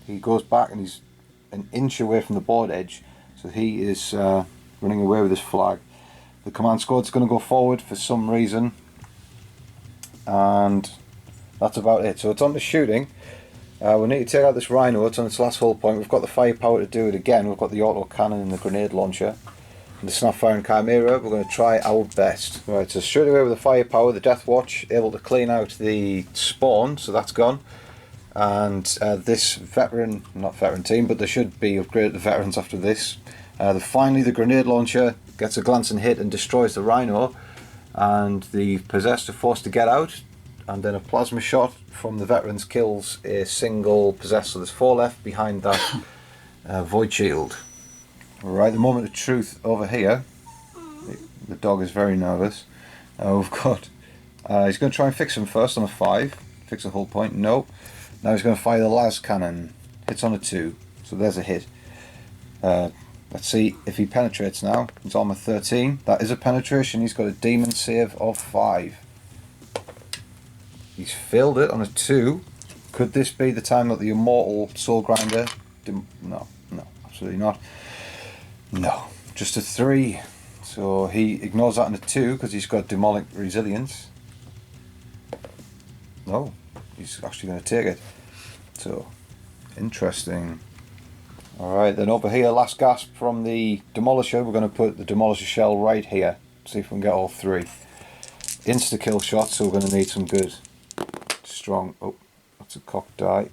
He goes back and he's an inch away from the board edge, so he is running away with his flag. The command squad's going to go forward for some reason, and that's about it. So it's on to shooting. We need to take out this Rhino. It's on its last hull point. We've got the firepower to do it again. We've got the auto cannon and the grenade launcher. And the snap firing Chimera, we're going to try our best. Right, so straight away with the firepower, the Deathwatch able to clean out the spawn, so that's gone. And this not veteran team, but they should be upgraded to veterans after this. Finally, the grenade launcher gets a glancing hit and destroys the Rhino, and the possessed are forced to get out, and then a plasma shot from the veterans kills a single possessed. So there's 4 left behind that void shield. Right, the moment of truth over here. The dog is very nervous. We've got he's going to try and fix him first on a 5. Fix a hull point. No. Now he's going to fire the las cannon. Hits on a 2, so there's a hit. Let's see if he penetrates now. It's armor 13. That is a penetration. He's got a demon save of 5. He's failed it on a 2. Could this be the time that the immortal Soul Grinder... No, absolutely not. No. just a 3. So he ignores that in a 2 because he's got demonic resilience. No, he's actually going to take it. So, interesting. Alright, then over here, last gasp from the Demolisher. We're going to put the Demolisher shell right here. See if we can get all 3. Insta-kill shot, so we're going to need some good, strong... Oh, that's a cocked die.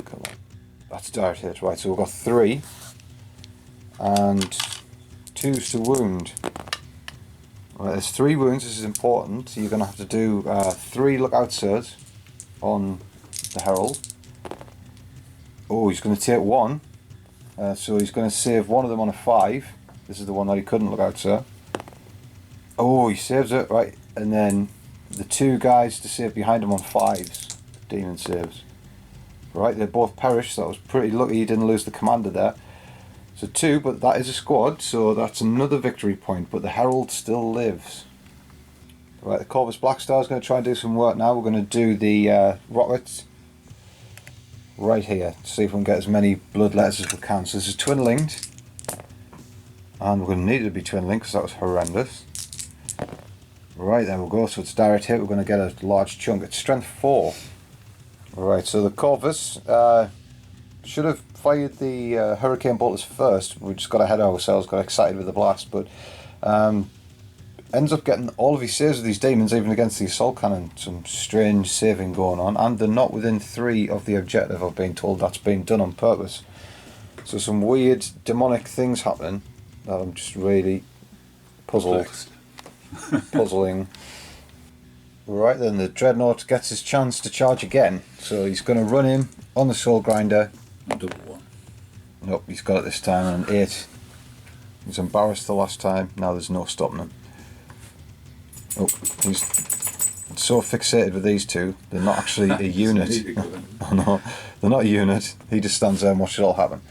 Come on. That's direct hit, right, so we've got 3. And 2's to wound. Right, there's 3 wounds, this is important. So you're going to have to do 3 lookout surges on the Herald. Oh, he's going to take 1. So he's going to save one of them on a 5. This is the one that he couldn't look out, sir. Oh, he saves it, right. And then the 2 guys to save behind him on 5s. Demon saves. Right, they both perished, so that was pretty lucky he didn't lose the commander there. So 2, but that is a squad, so that's another victory point, but the Herald still lives. Right, the Corvus Blackstar is going to try and do some work now. We're going to do the rockets right here, see if we can get as many blood letters as we can. So this is twin linked, and we're going to need it to be twin linked because that was horrendous. Right, there we go, so it's direct hit, we're going to get a large chunk. It's strength 4. Right, so the Corvus should have fired the hurricane bolters first. We just got ahead of ourselves, got excited with the blast, but ends up getting all of his saves with these demons, even against the assault cannon. Some strange saving going on, and they're not within 3 of the objective. I've been told that's been done on purpose. So some weird demonic things happening that I'm just really puzzled. Puzzling. Right then, the Dreadnought gets his chance to charge again. So he's going to run him on the Soul Grinder. Double 1. Nope, he's got it this time on an 8. He was embarrassed the last time, now there's no stopping him. Oh, he's so fixated with these 2, they're not actually a unit. Oh no, they're not a unit, he just stands there and watches it all happen.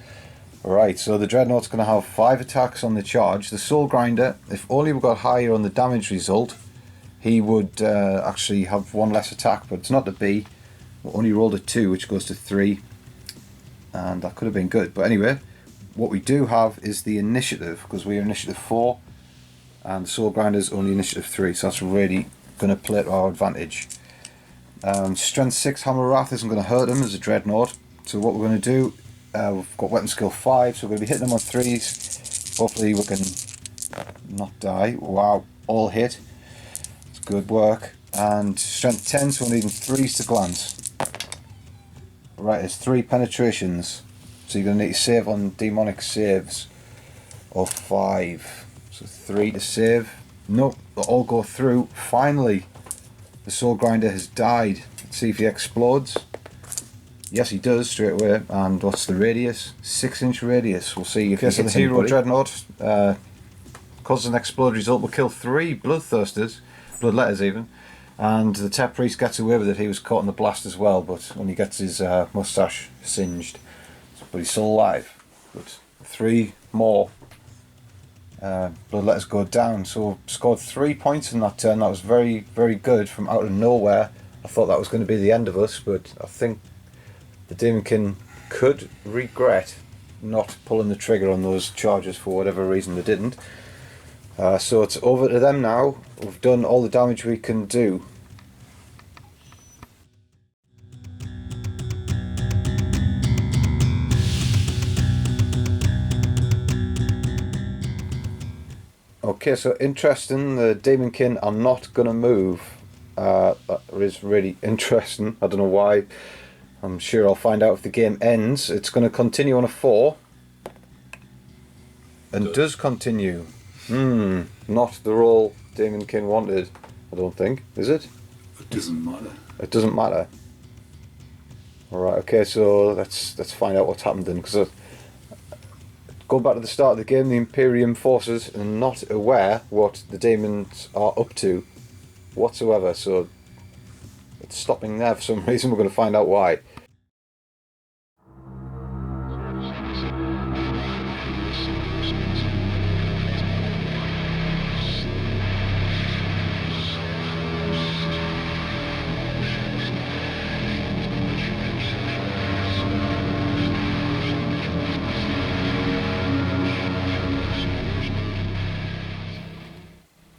Right, so the Dreadnought's going to have 5 attacks on the charge. The Soul Grinder, if only we got higher on the damage result, he would actually have 1 less attack, but it's not to be. We only rolled a 2, which goes to 3. And that could have been good, but anyway, what we do have is the initiative, because we are initiative 4 and the Soul Grinder's only initiative 3, so that's really going to play to our advantage. Strength 6 Hammer Wrath isn't going to hurt him as a Dreadnought, so what we're going to do, we've got weapon skill 5, so we're going to be hitting him on 3s. Hopefully we can not die. Wow, all hit, it's good work. And strength 10, so we're needing 3s to glance. Right, it's 3 penetrations, so you're going to need to save on demonic saves of 5. So 3 to save. Nope, they'll all go through. Finally, the Soul Grinder has died. Let's see if he explodes. Yes, he does straight away. And what's the radius? 6-inch radius. We'll see if he hits the Hero anybody. Dreadnought causes an explode result. Will kill 3 bloodthirsters, bloodletters even. And the Tep Priest gets away with it. He was caught in the blast as well, but when he gets his moustache singed. But he's still alive. But 3 more bloodletters go down. So scored 3 points in that turn. That was very, very good from out of nowhere. I thought that was going to be the end of us, but I think the Daemonkin could regret not pulling the trigger on those charges for whatever reason they didn't. So it's over to them now. We've done all the damage we can do. Okay, so interesting, the Daemonkin are not going to move. That is really interesting. I don't know why. I'm sure I'll find out if the game ends. It's going to continue on a 4. And does continue. Not the role Daemonkin wanted, I don't think. Is it? It doesn't matter. It doesn't matter. Alright, okay, so let's find out what's happened then. Because going back to the start of the game, the Imperium forces are not aware what the Daemons are up to whatsoever. So it's stopping there for some reason. We're going to find out why.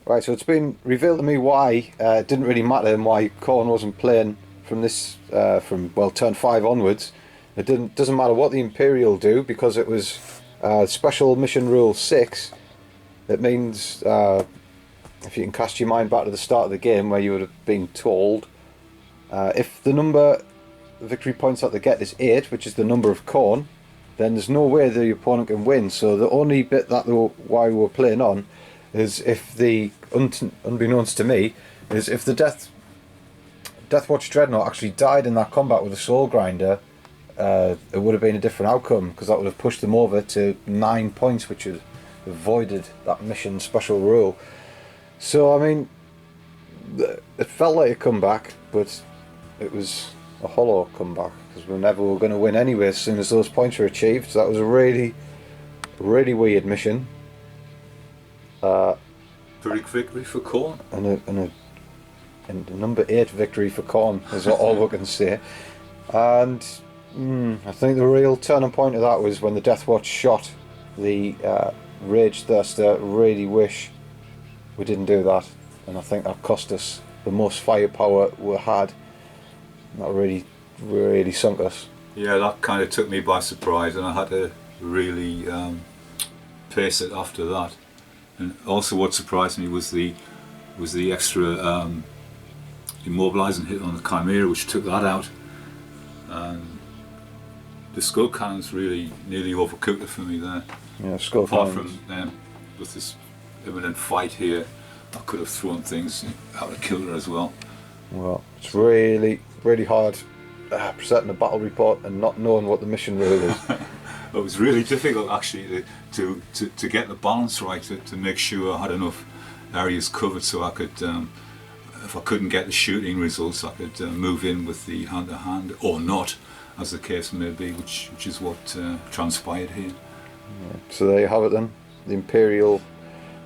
Right, so it's been revealed to me why it didn't really matter and why Khorne wasn't playing from this, from, well, turn 5 onwards. It doesn't matter what the Imperial do, because it was Special Mission Rule 6. It means, if you can cast your mind back to the start of the game where you would have been told, if the number of victory points that they get is 8, which is the number of Khorne, then there's no way the opponent can win. So the only bit that why we were playing on is if the, unbeknownst to me, is if the Deathwatch Dreadnought actually died in that combat with a Soul Grinder, it would have been a different outcome, because that would have pushed them over to 9 points, which would have avoided that mission special rule. So, I mean, it felt like a comeback, but it was a hollow comeback, because we never were going to win anyway as soon as those points were achieved. So that was a really, really weird mission. Big victory for Khorne. And a number 8 victory for Khorne is all we can say. And I think the real turning point of that was when the Deathwatch shot the Rage Thirster. Really wish we didn't do that, and I think that cost us the most firepower we had. That really, really sunk us. Yeah, that kind of took me by surprise, and I had to really pace it after that. And also, what surprised me was the extra immobilising hit on the Chimera, which took that out. The skull cannons really nearly overcooked it for me there. Yeah, skull Apart cannons. from with this imminent fight here, I could have thrown things out of kilter as well. Well, it's really, really hard presenting a battle report and not knowing what the mission rule is. It was really difficult actually to get the balance right, to make sure I had enough areas covered so I could, if I couldn't get the shooting results, I could move in with the hand-to-hand, or not, as the case may be, which is what transpired here. Yeah. So there you have it then. The Imperial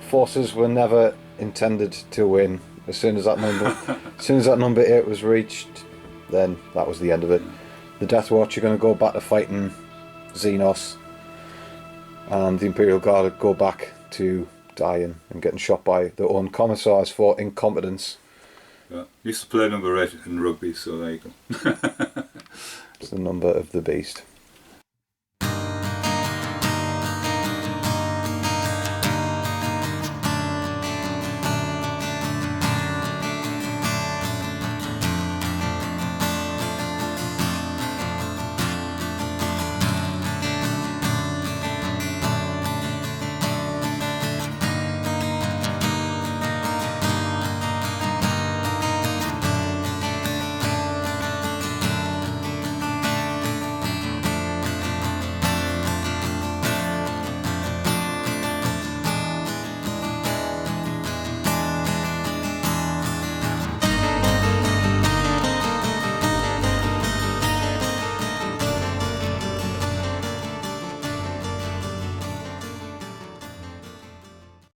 forces were never intended to win. As soon as that number 8 was reached, then that was the end of it. The Deathwatch are going to go back to fighting Xenos, and the Imperial Guard go back to dying and getting shot by their own commissars for incompetence. Yeah. Used to play number 8 in rugby, so there you go. It's the number of the beast.